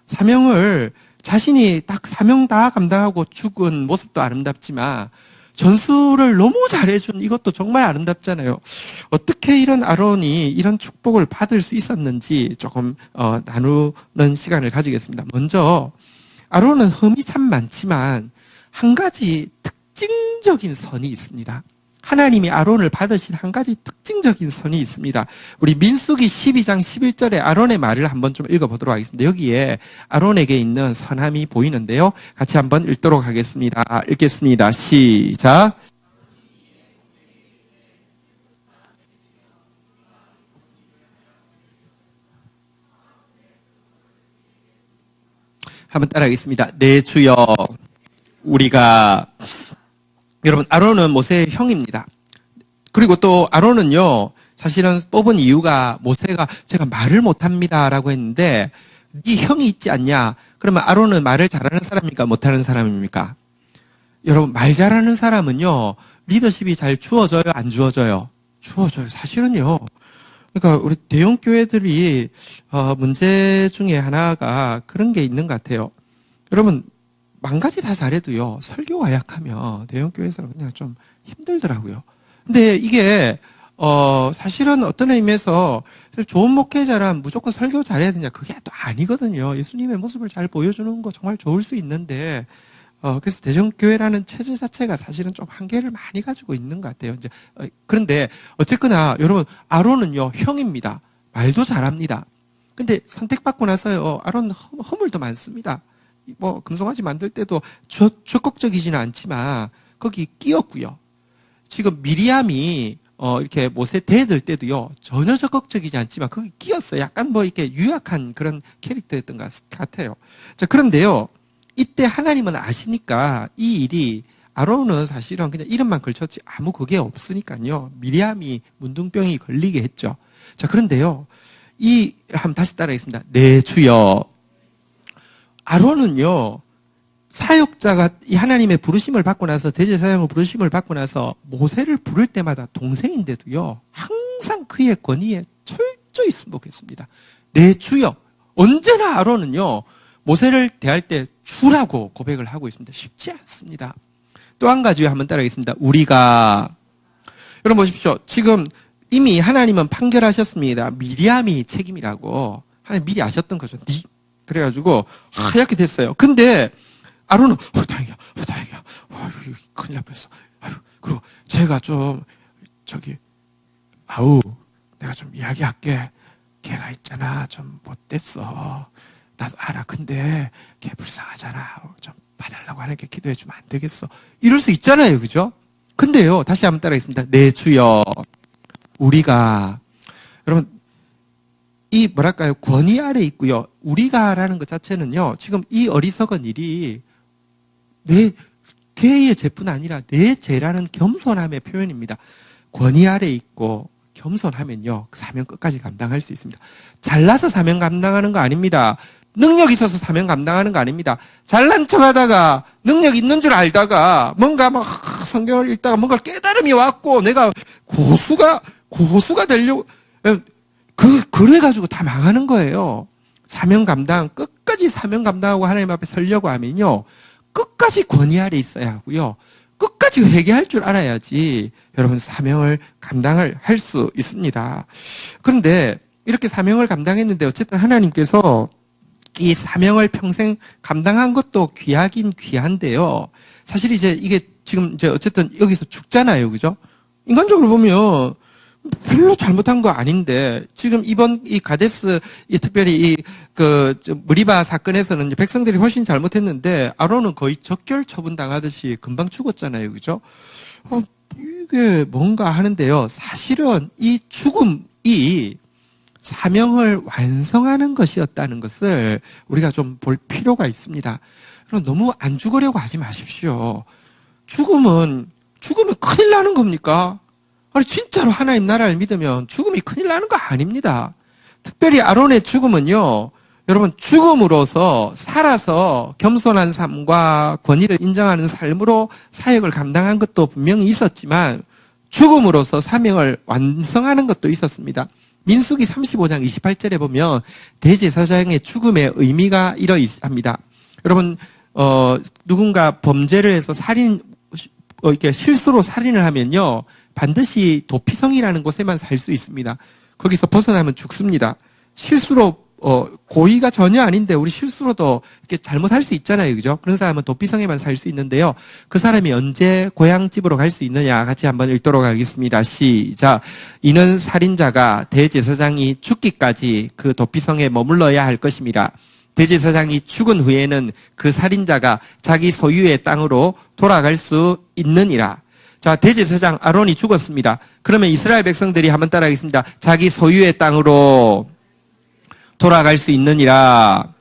사명을 자신이 딱 사명 다 감당하고 죽은 모습도 아름답지만 전술을 너무 잘해준 이것도 정말 아름답잖아요. 어떻게 이런 아론이 이런 축복을 받을 수 있었는지 조금 나누는 시간을 가지겠습니다. 먼저 아론은 흠이 참 많지만 한 가지 특징적인 선이 있습니다. 하나님이 아론을 받으신 한 가지 특징적인 선이 있습니다. 우리 민수기 12장 11절에 아론의 말을 한번 좀 읽어보도록 하겠습니다. 여기에 아론에게 있는 선함이 보이는데요. 같이 한번 읽도록 하겠습니다. 읽겠습니다. 시작. 한번 따라하겠습니다. 네, 주여. 우리가 여러분 아론은 모세의 형입니다. 그리고 또 아론은요. 사실은 뽑은 이유가 모세가 제가 말을 못합니다라고 했는데 네 형이 있지 않냐? 그러면 아론은 말을 잘하는 사람입니까? 못하는 사람입니까? 여러분 말 잘하는 사람은요. 리더십이 잘 주어져요? 안 주어져요? 주어져요. 사실은요. 그러니까 우리 대형 교회들이 문제 중에 하나가 그런 게 있는 것 같아요. 여러분 만 가지 다 잘해도요, 설교가 약하면 대형교회에서는 그냥 좀 힘들더라고요. 근데 이게, 사실은 어떤 의미에서 좋은 목회자란 무조건 설교 잘해야 되냐, 그게 또 아니거든요. 예수님의 모습을 잘 보여주는 거 정말 좋을 수 있는데, 그래서 대형교회라는 체질 자체가 사실은 좀 한계를 많이 가지고 있는 것 같아요. 이제, 그런데 어쨌거나 여러분, 아론은요, 형입니다. 말도 잘합니다. 근데 선택받고 나서요, 아론 허물도 많습니다. 금송아지 만들 때도 적극적이지는 않지만 거기 끼었고요. 지금 미리암이 이렇게 모세 대들 때도요 전혀 적극적이지 않지만 거기 끼었어요. 약간 이렇게 유약한 그런 캐릭터였던 것 같아요. 자, 그런데요 이때 하나님은 아시니까 이 일이 아론은 사실은 그냥 이름만 걸쳤지 아무 그게 없으니까요. 미리암이 문둥병이 걸리게 했죠. 자, 그런데요. 한번 다시 따라하겠습니다. 네, 주여. 아론은요, 사역자가 이 하나님의 부르심을 받고 나서, 대제사장의 부르심을 받고 나서 모세를 부를 때마다 동생인데도요, 항상 그의 권위에 철저히 순복했습니다. 네, 주여. 언제나 아론은요, 모세를 대할 때 주라고 고백을 하고 있습니다. 쉽지 않습니다. 또 한 가지 한번 따라하겠습니다. 여러분 보십시오. 지금 이미 하나님은 판결하셨습니다. 미리암이 책임이라고. 하나님 미리 아셨던 거죠. 그래가지고 하얗게 됐어요. 근데 아론은 다행이야. 큰일 날 뻔했어. 그리고 제가 좀 내가 좀 이야기할게. 걔가 있잖아. 좀 못됐어. 나도 알아. 근데 걔 불쌍하잖아. 좀 봐달라고 하는 게 기도해주면 안 되겠어. 이럴 수 있잖아요. 그죠? 근데요. 다시 한번 따라하겠습니다. 네, 주여. 여러분, 권위 아래 있고요. 우리가라는 것 자체는요. 지금 이 어리석은 일이 걔의 죄뿐 아니라 내 죄라는 겸손함의 표현입니다. 권위 아래 있고 겸손하면요. 그 사명 끝까지 감당할 수 있습니다. 잘나서 사명 감당하는 거 아닙니다. 능력 있어서 사명 감당하는 거 아닙니다. 잘난 척 하다가 능력 있는 줄 알다가 뭔가 막 성경을 읽다가 뭔가 깨달음이 왔고 내가 고수가 되려고 그래가지고 다 망하는 거예요. 사명 감당, 끝까지 사명 감당하고 하나님 앞에 서려고 하면요. 끝까지 권위 아래 있어야 하고요. 끝까지 회개할 줄 알아야지 여러분 사명을 감당을 할 수 있습니다. 그런데 이렇게 사명을 감당했는데 어쨌든 하나님께서 이 사명을 평생 감당한 것도 귀하긴 귀한데요. 사실 이게 지금 어쨌든 여기서 죽잖아요. 그죠? 인간적으로 보면 별로 잘못한 거 아닌데 지금 이번 이 가데스 특별히 무리바 사건에서는 백성들이 훨씬 잘못했는데 아론은 거의 적결 처분 당하듯이 금방 죽었잖아요. 그죠? 이게 뭔가 하는데요. 사실은 이 죽음이 사명을 완성하는 것이었다는 것을 우리가 좀 볼 필요가 있습니다. 그럼 너무 안 죽으려고 하지 마십시오. 죽으면 큰일 나는 겁니까? 아니, 진짜로 하나님 나라를 믿으면 죽음이 큰일 나는 거 아닙니다. 특별히 아론의 죽음은요, 여러분, 죽음으로서 살아서 겸손한 삶과 권위를 인정하는 삶으로 사역을 감당한 것도 분명히 있었지만, 죽음으로서 사명을 완성하는 것도 있었습니다. 민수기 35장 28절에 보면 대제사장의 죽음의 의미가 이러합니다. 여러분, 누군가 범죄를 해서 이렇게 실수로 살인을 하면요, 반드시 도피성이라는 곳에만 살 수 있습니다. 거기서 벗어나면 죽습니다. 실수로 고의가 전혀 아닌데 우리 실수로도 이렇게 잘못할 수 있잖아요. 그죠? 그런 사람은 도피성에만 살 수 있는데요. 그 사람이 언제 고향집으로 갈 수 있느냐 같이 한번 읽도록 하겠습니다. 시작. 이는 살인자가 대제사장이 죽기까지 그 도피성에 머물러야 할 것임이라. 대제사장이 죽은 후에는 그 살인자가 자기 소유의 땅으로 돌아갈 수 있느니라. 자, 대제사장 아론이 죽었습니다. 그러면 이스라엘 백성들이 한번 따라하겠습니다. 자기 소유의 땅으로 돌아갈 수 있느니라.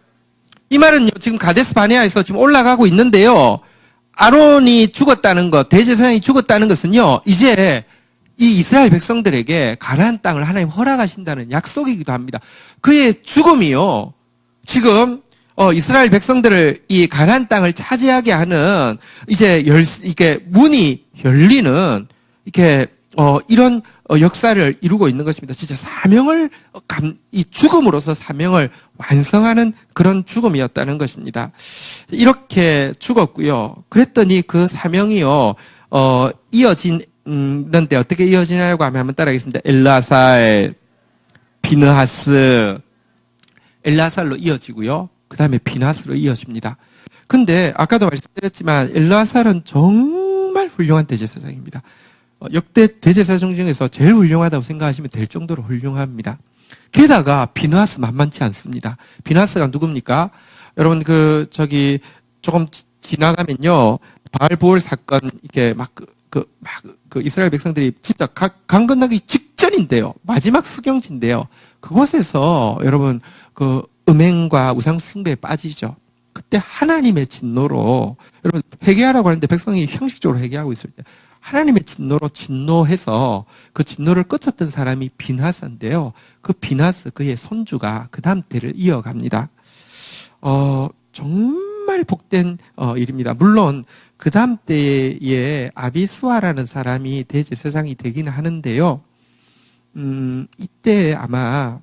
이 말은요, 지금 가데스 바네아에서 지금 올라가고 있는데요. 아론이 죽었다는 것, 대제사장이 죽었다는 것은요, 이제 이 이스라엘 백성들에게 가나안 땅을 하나님 허락하신다는 약속이기도 합니다. 그의 죽음이요, 지금 이스라엘 백성들을 이 가나안 땅을 차지하게 하는 이게 문이 열리는 이런 역사를 이루고 있는 것입니다. 진짜 이 죽음으로서 사명을 완성하는 그런 죽음이었다는 것입니다. 이렇게 죽었고요. 그랬더니 그 사명이요, 이어지는데 어떻게 이어지냐고 하면 한번 따라하겠습니다. 엘르아살, 비느하스, 엘르아살로 이어지고요. 그 다음에 비느하스로 이어집니다. 근데 아까도 말씀드렸지만 엘르아살은 정말 훌륭한 대제사장입니다. 역대 대제사장 중에서 제일 훌륭하다고 생각하시면 될 정도로 훌륭합니다. 게다가 비느하스 만만치 않습니다. 비느하스가 누굽니까? 여러분 조금 지나가면요, 바알보올 사건 이렇게 이스라엘 백성들이 진짜 강 건너기 직전인데요, 마지막 수경지인데요, 그곳에서 여러분 음행과 우상 숭배에 빠지죠. 그때 하나님의 진노로, 여러분 회개하라고 하는데 백성이 형식적으로 회개하고 있을 때 하나님의 진노로 진노해서 그 진노를 끄쳤던 사람이 비나스인데요. 그 비나스, 그의 손주가 그 다음 때를 이어갑니다. 정말 복된 일입니다. 물론 그 다음 때에 아비수아라는 사람이 대제사장이 되기는 하는데요. 이때 아마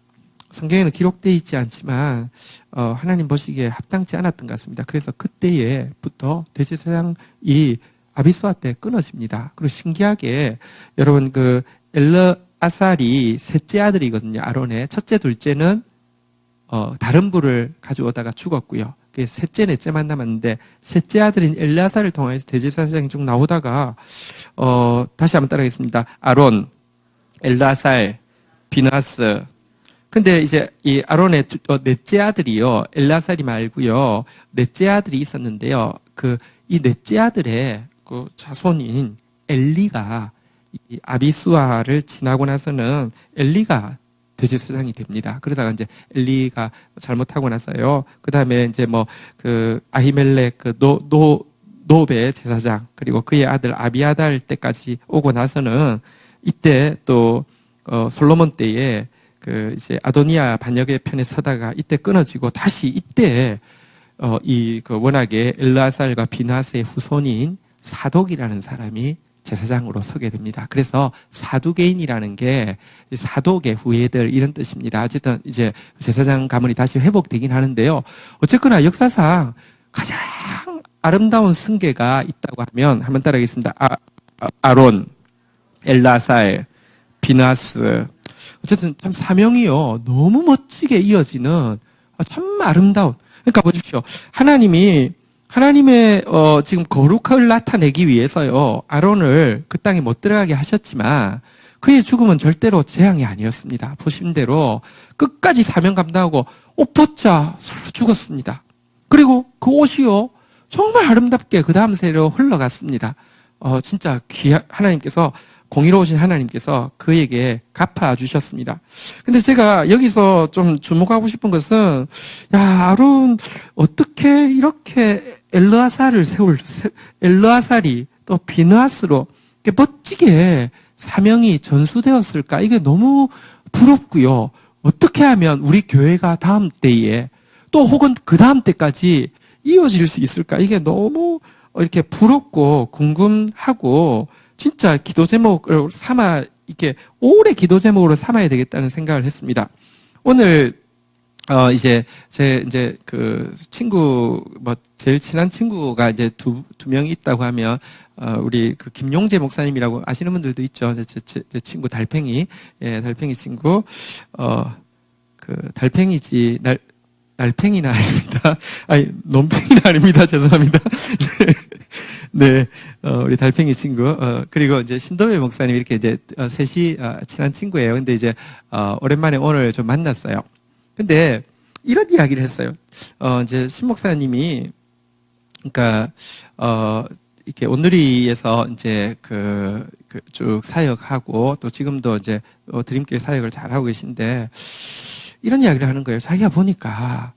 성경에는 기록되어 있지 않지만 하나님 보시기에 합당치 않았던 것 같습니다. 그래서 그때에부터 대제사장이 아비수아 때 끊어집니다. 그리고 신기하게 여러분 그 엘르아살이 셋째 아들이거든요. 아론의 첫째, 둘째는 다른 부를 가져오다가 죽었고요. 셋째, 넷째만 남았는데 셋째 아들인 엘르아살을 통해서 대제사장이 쭉 나오다가 다시 한번 따라하겠습니다. 아론, 엘르아살, 비나스. 근데 이제 이 아론의 넷째 아들이요, 엘르아살이 말고요, 넷째 아들이 있었는데요. 이 넷째 아들의 그 자손인 엘리가 이 아비수아를 지나고 나서는 엘리가 대제사장이 됩니다. 그러다가 이제 엘리가 잘못하고 나서요. 그 다음에 이제 아히멜렉 노베 제사장, 그리고 그의 아들 아비아달 때까지 오고 나서는 이때 또 솔로몬 때에 이제 아도니아 반역의 편에 서다가 이때 끊어지고 다시 이때 워낙에 엘르아살과 비나스의 후손인 사독이라는 사람이 제사장으로 서게 됩니다. 그래서 사두개인이라는 게 사독의 후예들 이런 뜻입니다. 어쨌든 이제 제사장 가문이 다시 회복되긴 하는데요. 어쨌거나 역사상 가장 아름다운 승계가 있다고 하면 한번 따라하겠습니다. 아론, 엘라살, 비나스. 어쨌든 참 사명이요. 너무 멋지게 이어지는 참 아름다운. 그러니까 보십시오. 하나님의 지금 거룩을 나타내기 위해서요. 아론을 그 땅에 못 들어가게 하셨지만 그의 죽음은 절대로 재앙이 아니었습니다. 보신 대로 끝까지 사명 감당하고 옷 벗자 죽었습니다. 그리고 그 옷이요. 정말 아름답게 그 다음 세로 흘러갔습니다. 진짜 하나님께서 공의로우신 하나님께서 그에게 갚아주셨습니다. 근데 제가 여기서 좀 주목하고 싶은 것은, 아론, 어떻게 이렇게 엘르아살이 또 비느하스로 멋지게 사명이 전수되었을까? 이게 너무 부럽고요. 어떻게 하면 우리 교회가 다음 때에 또 혹은 그 다음 때까지 이어질 수 있을까? 이게 너무 이렇게 부럽고 궁금하고 진짜 기도 제목을 이렇게 오래 기도 제목으로 삼아야 되겠다는 생각을 했습니다. 오늘, 그 친구, 제일 친한 친구가 이제 두 명이 있다고 하면, 우리 김용재 목사님이라고 아시는 분들도 있죠. 제 친구 달팽이. 예, 달팽이 친구. 달팽이지, 날팽이는 아닙니다. 논팽이는 아닙니다. 죄송합니다. 네, 우리 달팽이 친구, 그리고 이제 신도배 목사님 이렇게 이제, 셋이, 친한 친구예요. 근데 이제, 오랜만에 오늘 좀 만났어요. 근데, 이런 이야기를 했어요. 이제 신 목사님이, 그러니까, 이렇게 온누리에서 이제 쭉 사역하고 또 지금도 이제 드림교회 사역을 잘하고 계신데, 이런 이야기를 하는 거예요. 자기가 보니까,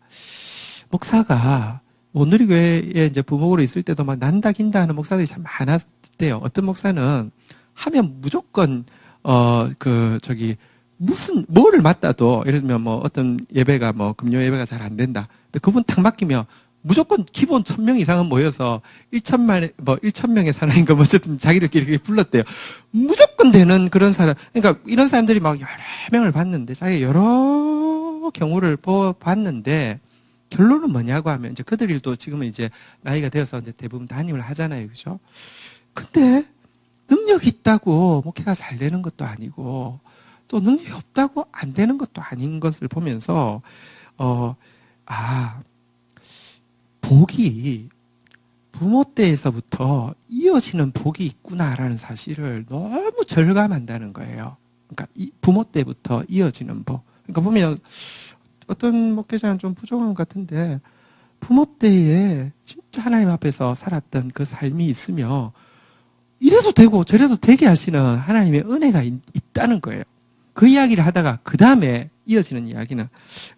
목사가, 온누리교회에 이제 부목으로 있을 때도 막 난다 긴다 하는 목사들이 참 많았대요. 어떤 목사는 하면 무조건 뭐를 맡아도 예를 들면 어떤 예배가 금요 예배가 잘 안 된다. 근데 그분 탁 맡기면 무조건 기본 1000명 이상은 모여서 1,000명의 사람인가 어쨌든 자기들끼리 이렇게 불렀대요. 무조건 되는 그런 사람. 그러니까 이런 사람들이 막 여러 명을 봤는데 자기가 여러 경우를 봤는데 결론은 뭐냐고 하면, 이제 그들도 지금은 이제 나이가 되어서 이제 대부분 담임을 하잖아요. 그죠? 근데 능력이 있다고 목회가 잘 되는 것도 아니고, 또 능력이 없다고 안 되는 것도 아닌 것을 보면서, 복이 부모 때에서부터 이어지는 복이 있구나라는 사실을 너무 절감한다는 거예요. 그러니까 부모 때부터 이어지는 복. 그러니까 보면, 어떤 목회자는 좀 부족한 것 같은데 부모 때에 진짜 하나님 앞에서 살았던 그 삶이 있으며 이래도 되고 저래도 되게 하시는 하나님의 은혜가 있다는 거예요. 그 이야기를 하다가 그 다음에 이어지는 이야기는.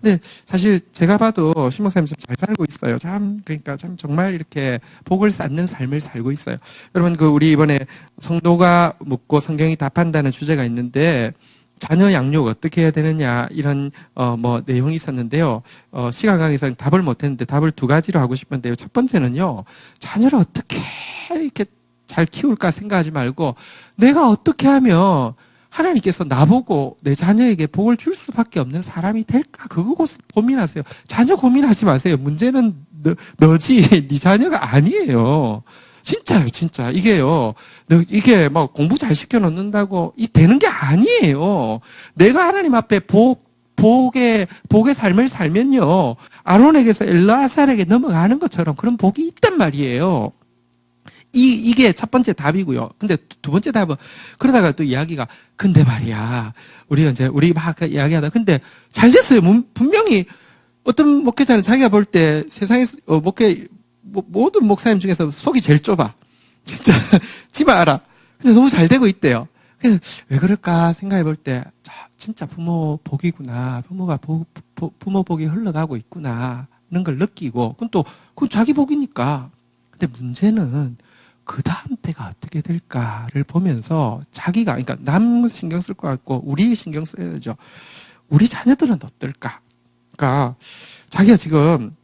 근데 사실 제가 봐도 신 목사님 좀 잘 살고 있어요. 그러니까 참 정말 이렇게 복을 쌓는 삶을 살고 있어요. 여러분, 우리 이번에 성도가 묻고 성경이 답한다는 주제가 있는데, 자녀 양육 어떻게 해야 되느냐, 이런, 내용이 있었는데요. 시간 관계상 답을 못 했는데 답을 두 가지로 하고 싶은데요. 첫 번째는요, 자녀를 어떻게 이렇게 잘 키울까 생각하지 말고, 내가 어떻게 하면 하나님께서 나보고 내 자녀에게 복을 줄 수밖에 없는 사람이 될까? 그거 고민하세요. 자녀 고민하지 마세요. 문제는 너지, 네 자녀가 아니에요. 진짜요, 진짜. 이게요, 이게 막 공부 잘 시켜놓는다고 되는 게 아니에요. 내가 하나님 앞에 복의 삶을 살면요, 아론에게서 엘르아살에게 넘어가는 것처럼 그런 복이 있단 말이에요. 이게 첫 번째 답이고요. 근데 두 번째 답은, 그러다가 또 이야기가, 근데 말이야, 우리 막 이야기하다, 근데 잘 됐어요. 분명히 어떤 목회자는 자기가 볼 때 세상에서, 모든 목사님 중에서 속이 제일 좁아. 진짜, 지만 알아. 근데 너무 잘 되고 있대요. 그래서 왜 그럴까 생각해 볼 때, 진짜 부모 복이구나. 부모 복이 흘러가고 있구나. 이런 걸 느끼고, 그건 자기 복이니까. 근데 문제는, 그 다음 때가 어떻게 될까를 보면서 자기가, 그러니까 남 신경 쓸 것 같고 우리 신경 써야 되죠. 우리 자녀들은 어떨까? 그러니까 자기가 지금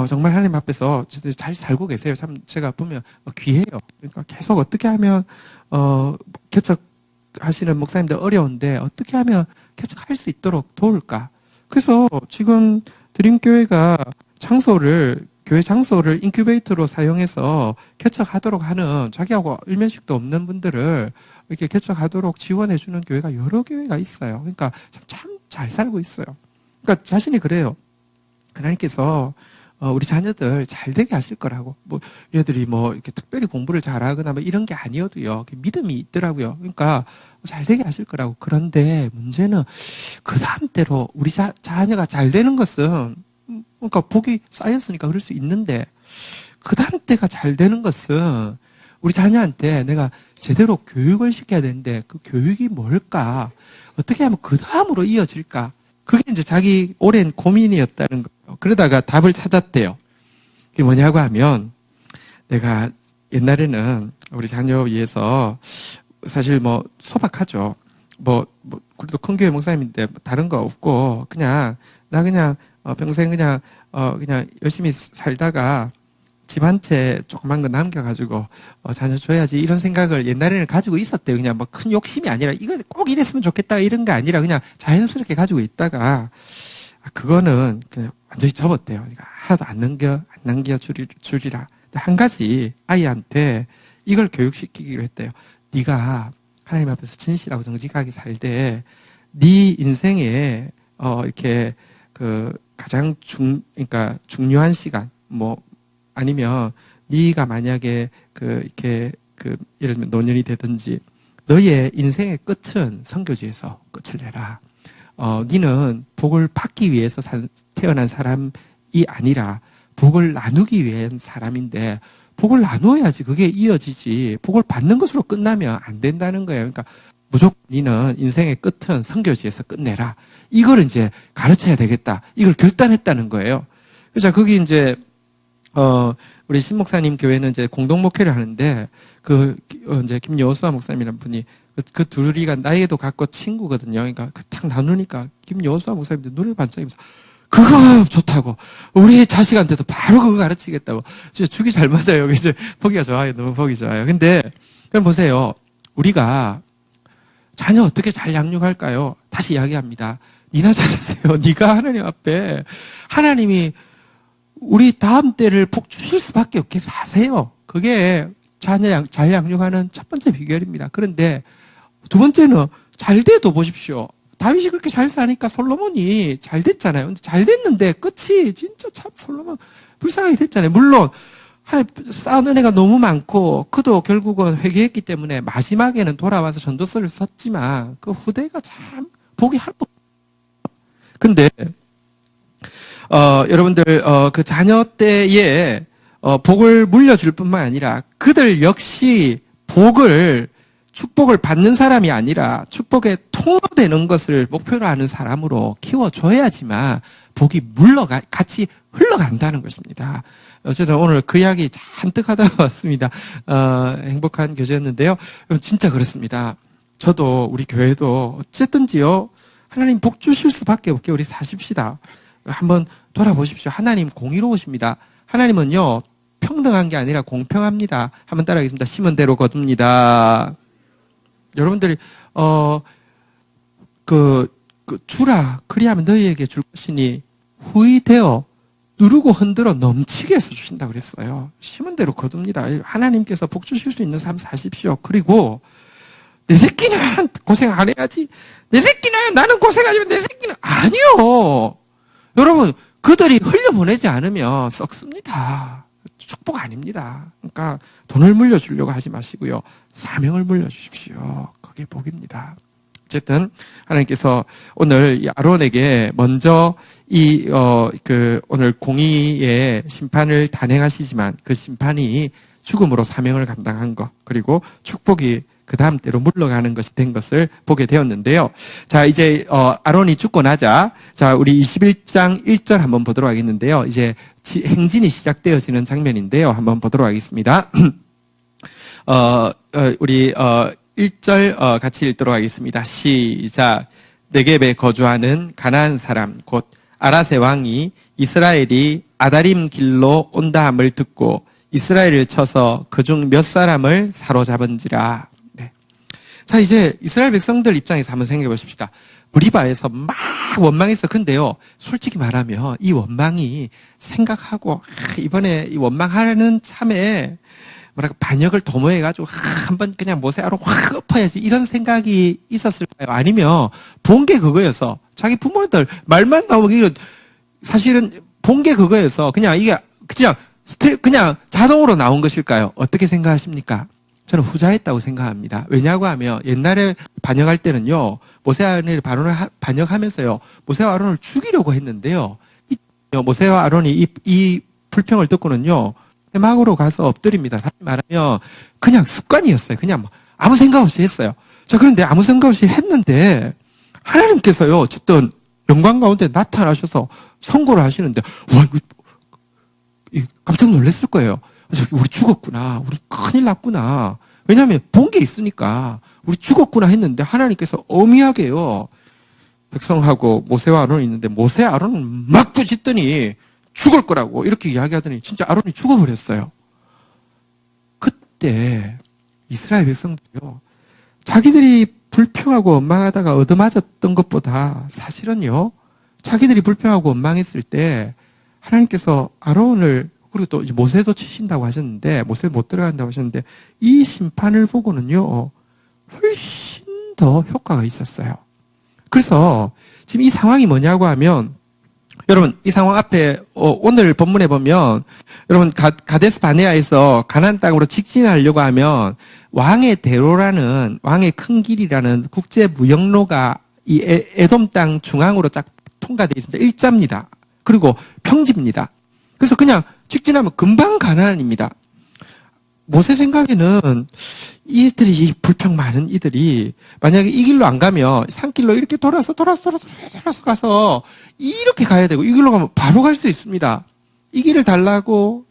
정말 하나님 앞에서 잘 살고 계세요. 참 제가 보면 귀해요. 그러니까 계속 어떻게 하면 개척하시는 목사님들 어려운데 어떻게 하면 개척할 수 있도록 도울까? 그래서 지금 드림교회가 교회 장소를 인큐베이터로 사용해서 개척하도록 하는, 자기하고 일면식도 없는 분들을 이렇게 개척하도록 지원해주는 교회가 여러 교회가 있어요. 그러니까 참 잘 살고 있어요. 그러니까 자신이 그래요. 하나님께서 우리 자녀들 잘 되게 하실 거라고. 얘들이 이렇게 특별히 공부를 잘하거나 이런 게 아니어도요, 믿음이 있더라고요. 그러니까 잘 되게 하실 거라고. 그런데 문제는 그 다음 때로 우리 자녀가 잘 되는 것은, 그러니까 복이 쌓였으니까 그럴 수 있는데, 그 다음 때가 잘 되는 것은 우리 자녀한테 내가 제대로 교육을 시켜야 되는데, 그 교육이 뭘까? 어떻게 하면 그 다음으로 이어질까? 그게 이제 자기 오랜 고민이었다는 거예요. 그러다가 답을 찾았대요. 그게 뭐냐고 하면, 내가 옛날에는 우리 자녀 위해서 사실 소박하죠. 그래도 큰 교회 목사님인데 다른 거 없고, 나 그냥 평생 그냥 열심히 살다가 집 한 채 조그만 거 남겨가지고 자녀 줘야지, 이런 생각을 옛날에는 가지고 있었대요. 그냥 큰 욕심이 아니라 이거 꼭 이랬으면 좋겠다 이런 게 아니라 그냥 자연스럽게 가지고 있다가, 그거는 그냥 완전히 접었대요. 그러니까 하나도 안 남겨 주리라. 한 가지 아이한테 이걸 교육시키기로 했대요. 네가 하나님 앞에서 진실하고 정직하게 살되 네 인생에 이렇게 가장 그러니까 중요한 시간, 아니면 네가 만약에 이렇게 예를 들면 노년이 되든지, 너의 인생의 끝은 선교지에서 끝을 내라. 네는 복을 받기 위해서 태어난 사람이 아니라 복을 나누기 위한 사람인데, 복을 나누어야지 그게 이어지지, 복을 받는 것으로 끝나면 안 된다는 거예요. 그러니까 무조건 네는 인생의 끝은 선교지에서 끝내라. 이걸 이제 가르쳐야 되겠다. 이걸 결단했다는 거예요. 그래서 거기 이제 우리 신 목사님 교회는 이제 공동 목회를 하는데, 이제 김여수아 목사님이라는 분이 그 둘이가 나이에도 갖고 친구거든요. 그러니까 딱 나누니까 김여수아 목사님도 눈을 반짝이면서 그거 좋다고, 우리 자식한테도 바로 그거 가르치겠다고. 진짜 죽이 잘 맞아요. 이제 보기가 좋아요. 너무 보기 좋아요. 근데 그럼 보세요. 우리가 자녀 어떻게 잘 양육할까요? 다시 이야기합니다. 니나 잘하세요. 네가 하나님 앞에, 하나님이 우리 다음 때를 복 주실 수밖에 없게 사세요. 그게 자녀 잘 양육하는 첫 번째 비결입니다. 그런데 두 번째는 잘 돼도 보십시오. 다윗이 그렇게 잘 사니까 솔로몬이 잘 됐잖아요. 잘 됐는데 끝이 진짜 참 솔로몬 불쌍하게 됐잖아요. 물론 쌓은 은혜가 너무 많고 그도 결국은 회개했기 때문에 마지막에는 돌아와서 전도서를 썼지만 그 후대가 참 복이 하나도. 근데 여러분들 그 자녀 때에 복을 물려줄 뿐만 아니라 그들 역시 복을 축복을 받는 사람이 아니라 축복에 통로되는 것을 목표로 하는 사람으로 키워줘야지만 복이 같이 흘러간다는 것입니다. 어쨌든 오늘 그 이야기 잔뜩 하다 왔습니다. 행복한 교제였는데요. 진짜 그렇습니다. 저도 우리 교회도 어쨌든지요. 하나님 복 주실 수밖에 없게 우리 사십시다. 한번 돌아보십시오. 하나님 공의로우십니다. 하나님은요. 평등한 게 아니라 공평합니다. 한번 따라하겠습니다. 심은 대로 거둡니다. 여러분들이 주라 그리하면 너희에게 줄 것이니 후히 되어 누르고 흔들어 넘치게 해서 주신다고 그랬어요. 심은 대로 거둡니다. 하나님께서 복 주실 수 있는 삶 사십시오. 그리고 내 새끼는 고생 안 해야지. 내 새끼는 나는 고생하지만 내 새끼는 아니요. 여러분 그들이 흘려보내지 않으면 썩습니다. 축복 아닙니다. 그러니까 돈을 물려주려고 하지 마시고요. 사명을 물려주십시오. 그게 복입니다. 어쨌든 하나님께서 오늘 이 아론에게 먼저 오늘 공의의 심판을 단행하시지만 그 심판이 죽음으로 사명을 감당한 것, 그리고 축복이 그 다음 때로 물러가는 것이 된 것을 보게 되었는데요. 자, 이제, 아론이 죽고 나자, 자, 우리 21장 1절 한번 보도록 하겠는데요. 이제 행진이 시작되어지는 장면인데요. 한번 보도록 하겠습니다. 우리, 1절, 같이 읽도록 하겠습니다. 시작. 네겝에 거주하는 가나안 사람, 곧 아랏의 왕이 이스라엘이 아다림 길로 온다함을 듣고 이스라엘을 쳐서 그중 몇 사람을 사로잡은지라. 네. 자, 이제 이스라엘 백성들 입장에서 한번 생각해 보십시다. 무리바에서 막 원망했어. 근데요, 솔직히 말하면 이 원망이 생각하고, 이번에 이 원망하는 참에 반역을 도모해가지고, 한번 그냥 모세아로 확 엎어야지. 이런 생각이 있었을까요? 아니면, 본 게 그거여서, 자기 부모들 말만 나오기, 사실은 본 게 그거여서, 그냥 이게, 그냥 자동으로 나온 것일까요? 어떻게 생각하십니까? 저는 후자였다고 생각합니다. 왜냐고 하면, 옛날에 반역할 때는요, 모세와 아론을 반역하면서요, 모세와 아론을 죽이려고 했는데요, 모세와 아론이 이 불평을 듣고는요, 해막으로 가서 엎드립니다. 다시 말하면 그냥 습관이었어요. 그냥 아무 생각 없이 했어요. 자, 그런데 아무 생각 없이 했는데 하나님께서요, 어쨌든 영광 가운데 나타나셔서 선고를 하시는데, 와, 이거 깜짝 놀랐을 거예요. 우리 죽었구나. 우리 큰일 났구나. 왜냐하면 본 게 있으니까 우리 죽었구나 했는데 하나님께서 엄하게요, 백성하고 모세와 아론이 있는데 모세와 아론은 막 꾸짖더니 죽을 거라고 이렇게 이야기하더니 진짜 아론이 죽어버렸어요. 그때 이스라엘 백성들이요, 자기들이 불평하고 원망하다가 얻어맞았던 것보다 사실은요, 자기들이 불평하고 원망했을 때 하나님께서 아론을, 그리고 또 이제 모세도 치신다고 하셨는데, 모세 못 들어간다고 하셨는데, 이 심판을 보고는요, 훨씬 더 효과가 있었어요. 그래서 지금 이 상황이 뭐냐고 하면, 여러분, 이 상황 앞에, 오늘 본문에 보면, 여러분, 가데스 바네아에서 가나안 땅으로 직진하려고 하면, 왕의 대로라는, 왕의 큰 길이라는 국제 무역로가 이 에돔 땅 중앙으로 쫙 통과되어 있습니다. 일자입니다. 그리고 평지입니다. 그래서 그냥 직진하면 금방 가나안입니다. 모세 생각에는 이 불평 많은 이들이 만약에 이 길로 안 가면 산길로 이렇게 돌아서 가서 이렇게 가야 되고, 이 길로 가면 바로 갈 수 있습니다. 이 길을 달라고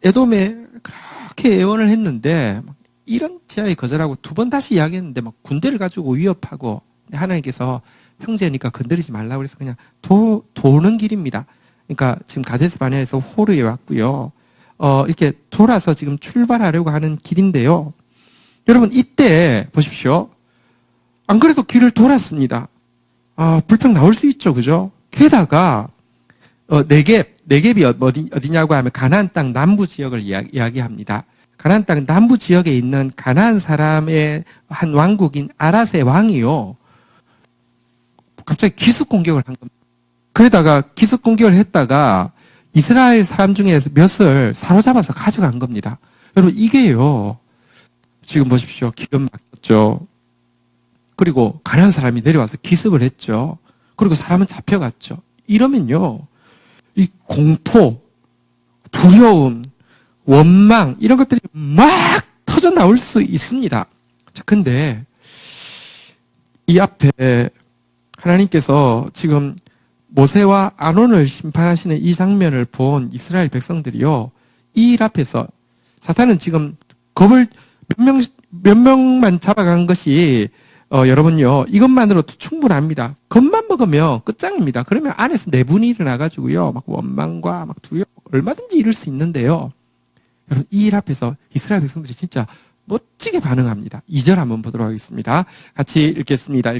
에돔에 그렇게 애원을 했는데 이런 지하에 거절하고 두 번 다시 이야기했는데 막 군대를 가지고 위협하고, 하나님께서 형제니까 건드리지 말라고 해서 그냥 도는 길입니다. 그러니까 지금 가데스 바네아에서 호르에 왔고요. 이렇게 돌아서 지금 출발하려고 하는 길인데요. 여러분, 이때 보십시오. 안 그래도 길을 돌았습니다. 불평 나올 수 있죠. 그죠? 게다가, 네겝이 어디냐고 하면 가나안 땅 남부 지역을 이야기합니다. 가나안 땅 남부 지역에 있는 가나안 사람의 한 왕국인 아랏의 왕이요, 갑자기 기습 공격을 한 겁니다. 그러다가 기습 공격을 했다가 이스라엘 사람 중에서 몇을 사로잡아서 가져간 겁니다. 여러분, 이게요, 지금 보십시오. 기름 막혔죠. 그리고 가난한 사람이 내려와서 기습을 했죠. 그리고 사람은 잡혀갔죠. 이러면요, 이 공포, 두려움, 원망, 이런 것들이 막 터져 나올 수 있습니다. 자, 근데 이 앞에 하나님께서 지금 모세와 아론을 심판하시는 이 장면을 본 이스라엘 백성들이요, 이 일 앞에서 사탄은 지금 겁을 몇 명만 잡아간 것이 여러분요, 이것만으로도 충분합니다. 겁만 먹으면 끝장입니다. 그러면 안에서 내분이 일어나가지고요, 막 원망과 막 두려움, 얼마든지 이룰 수 있는데요. 여러분, 이 일 앞에서 이스라엘 백성들이 진짜 멋지게 반응합니다. 2절 한번 보도록 하겠습니다. 같이 읽겠습니다.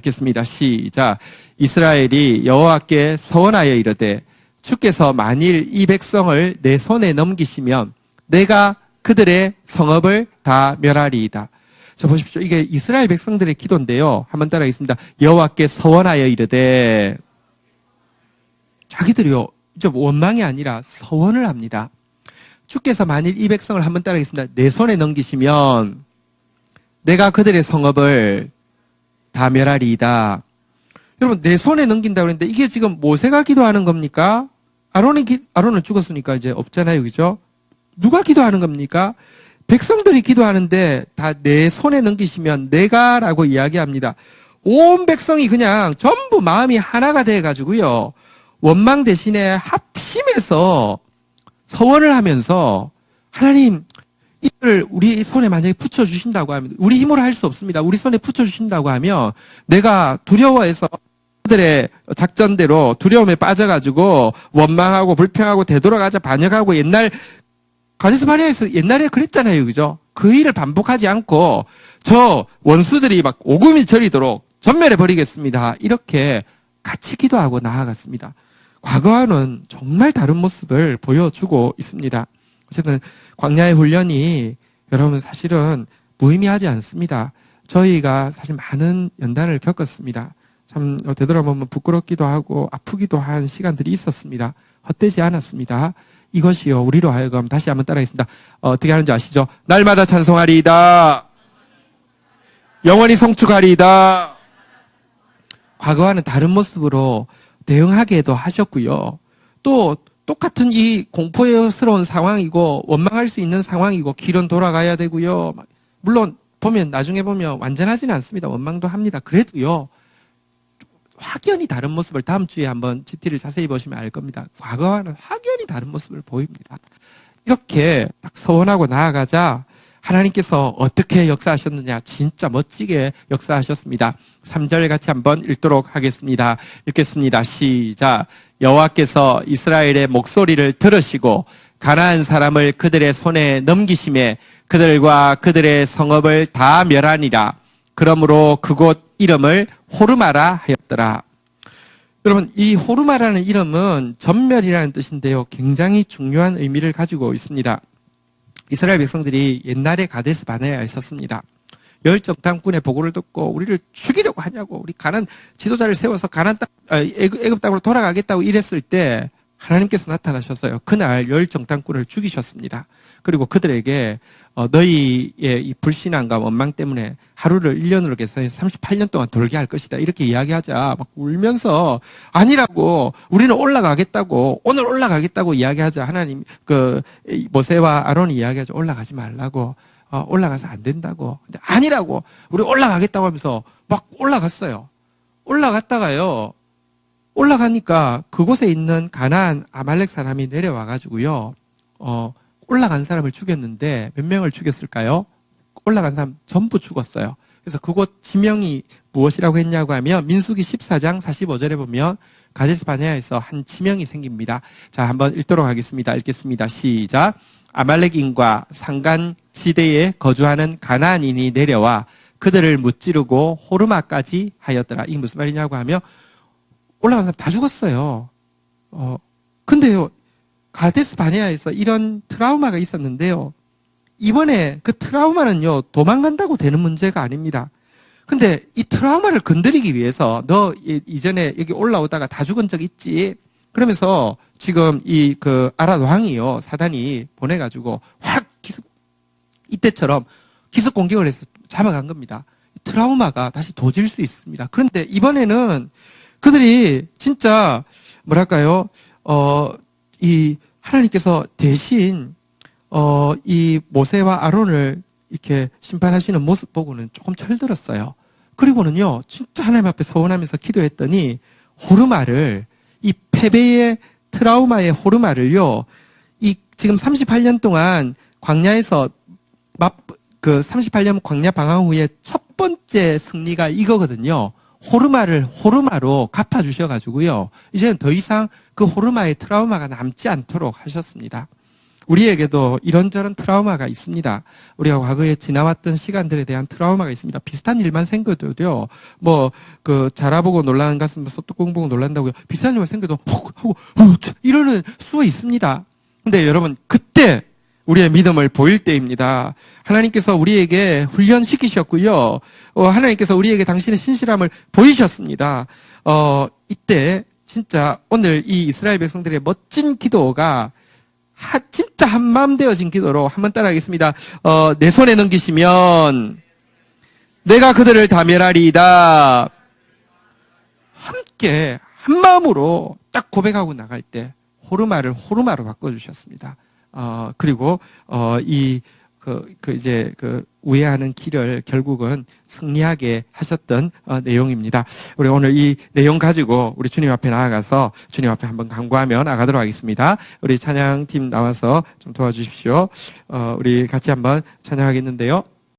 시작. 이스라엘이 여호와께 서원하여 이르되 주께서 만일 이 백성을 내 손에 넘기시면 내가 그들의 성읍을 다 멸하리이다. 자, 보십시오. 이게 이스라엘 백성들의 기도인데요. 한번 따라하겠습니다. 여호와께 서원하여 이르되, 자기들이요, 이제 원망이 아니라 서원을 합니다. 주께서 만일 이 백성을 한번 따라하겠습니다. 내 손에 넘기시면 내가 그들의 성읍을 다 멸하리이다. 여러분, 내 손에 넘긴다고 그랬는데 이게 지금 모세가 기도하는 겁니까? 아론은 죽었으니까 이제 없잖아요. 그죠? 누가 기도하는 겁니까? 백성들이 기도하는데 다 내 손에 넘기시면 내가라고 이야기합니다. 온 백성이 그냥 전부 마음이 하나가 돼가지고요, 원망 대신에 합심해서 서원을 하면서, 하나님, 이를 우리 손에 만약에 붙여주신다고 하면, 우리 힘으로 할 수 없습니다. 우리 손에 붙여주신다고 하면 내가 두려워해서 그들의 작전대로 두려움에 빠져가지고 원망하고 불평하고 되돌아가자 반역하고, 옛날 가데스 바네아에서 옛날에 그랬잖아요. 그죠? 그 일을 반복하지 않고 저 원수들이 막 오금이 저리도록 전멸해 버리겠습니다. 이렇게 같이 기도하고 나아갔습니다. 과거와는 정말 다른 모습을 보여주고 있습니다. 어쨌든 광야의 훈련이 여러분 사실은 무의미하지 않습니다. 저희가 사실 많은 연단을 겪었습니다. 참 되돌아보면 부끄럽기도 하고 아프기도 한 시간들이 있었습니다. 헛되지 않았습니다. 이것이요, 우리로 하여금, 다시 한번 따라하겠습니다. 어떻게 하는지 아시죠? 날마다 찬송하리이다. 영원히 성축하리이다. 과거와는 다른 모습으로 대응하게도 하셨고요. 또 똑같은 이 공포스러운 상황이고 원망할 수 있는 상황이고 길은 돌아가야 되고요. 물론 나중에 보면 완전하지는 않습니다. 원망도 합니다. 그래도요, 확연히 다른 모습을 다음 주에 한번 GT를 자세히 보시면 알 겁니다. 과거와는 확연히 다른 모습을 보입니다. 이렇게 딱 서원하고 나아가자 하나님께서 어떻게 역사하셨느냐, 진짜 멋지게 역사하셨습니다. 3절 같이 한번 읽도록 하겠습니다. 읽겠습니다. 시작. 여호와께서 이스라엘의 목소리를 들으시고 가나안 사람을 그들의 손에 넘기심에 그들과 그들의 성읍을 다 멸하니라. 그러므로 그곳 이름을 호르마라 하였더라. 여러분, 이 호르마라는 이름은 전멸이라는 뜻인데요, 굉장히 중요한 의미를 가지고 있습니다. 이스라엘 백성들이 옛날에 가데스 바네아에 있었습니다. 열정탐꾼의 보고를 듣고 우리를 죽이려고 하냐고, 우리 가난 지도자를 세워서 애굽 땅으로 돌아가겠다고 이랬을 때 하나님께서 나타나셨어요. 그날 열정탐꾼을 죽이셨습니다. 그리고 그들에게 너희의 이 불신앙과 원망 때문에 하루를 1년으로 계산해서 38년 동안 돌게 할 것이다, 이렇게 이야기하자 막 울면서, 아니라고, 우리는 올라가겠다고, 오늘 올라가겠다고 이야기하자. 하나님, 모세와 아론이 이야기하자. 올라가지 말라고, 올라가서 안 된다고. 근데 아니라고, 우리 올라가겠다고 하면서 막 올라갔어요. 올라가니까 그곳에 있는 가나안 아말렉 사람이 내려와가지고요, 올라간 사람을 죽였는데 몇 명을 죽였을까요? 올라간 사람 전부 죽었어요. 그래서 그곳 지명이 무엇이라고 했냐고 하면 민수기 14장 45절에 보면 가데스 바네아에서 한 지명이 생깁니다. 자, 한번 읽도록 하겠습니다. 읽겠습니다. 시작. 아말렉인과 상간 지대에 거주하는 가나안인이 내려와 그들을 무찌르고 호르마까지 하였더라. 이게 무슨 말이냐고 하면 올라간 사람 다 죽었어요. 근데요, 가데스 바네아에서 이런 트라우마가 있었는데요, 이번에 그 트라우마는요, 도망간다고 되는 문제가 아닙니다. 근데 이 트라우마를 건드리기 위해서, 너 이전에 여기 올라오다가 다 죽은 적 있지? 그러면서 지금 아랏 왕이요, 사단이 보내가지고 확 이때처럼 기습 공격을 해서 잡아간 겁니다. 트라우마가 다시 도질 수 있습니다. 그런데 이번에는 그들이 진짜 뭐랄까요, 이 하나님께서 대신 이 모세와 아론을 이렇게 심판하시는 모습 보고는 조금 철들었어요. 그리고는요, 진짜 하나님 앞에 서원하면서 기도했더니 호르마를, 이 패배의 트라우마의 호르마를요, 이 지금 38년 동안 광야에서 그 38년 광야 방황 후에 첫 번째 승리가 이거거든요. 호르마로 갚아주셔가지고요. 이제는 더 이상 그 호르마의 트라우마가 남지 않도록 하셨습니다. 우리에게도 이런저런 트라우마가 있습니다. 우리가 과거에 지나왔던 시간들에 대한 트라우마가 있습니다. 비슷한 일만 생겨도요, 자라보고 놀라는 가슴, 소뚜껑 보고 놀란다고요. 비슷한 일만 생겨도, 하고, 이러는 수가 있습니다. 근데 여러분, 그때 우리의 믿음을 보일 때입니다. 하나님께서 우리에게 훈련시키셨고요. 하나님께서 우리에게 당신의 신실함을 보이셨습니다. 이때 진짜 오늘 이 이스라엘 백성들의 멋진 기도가 진짜 한마음 되어진 기도로 한번 따라하겠습니다. 내 손에 넘기시면 내가 그들을 다 멸하리이다. 함께 한마음으로 딱 고백하고 나갈 때 호르마를 호르마로 바꿔주셨습니다. 그리고 우회하는 길을 결국은 승리하게 하셨던 내용입니다. 우리 오늘 이 내용 가지고 우리 주님 앞에 나아가서 주님 앞에 한번 간구하며 나가도록 하겠습니다. 우리 찬양팀 나와서 좀 도와주십시오. 우리 같이 한번 찬양하겠는데요.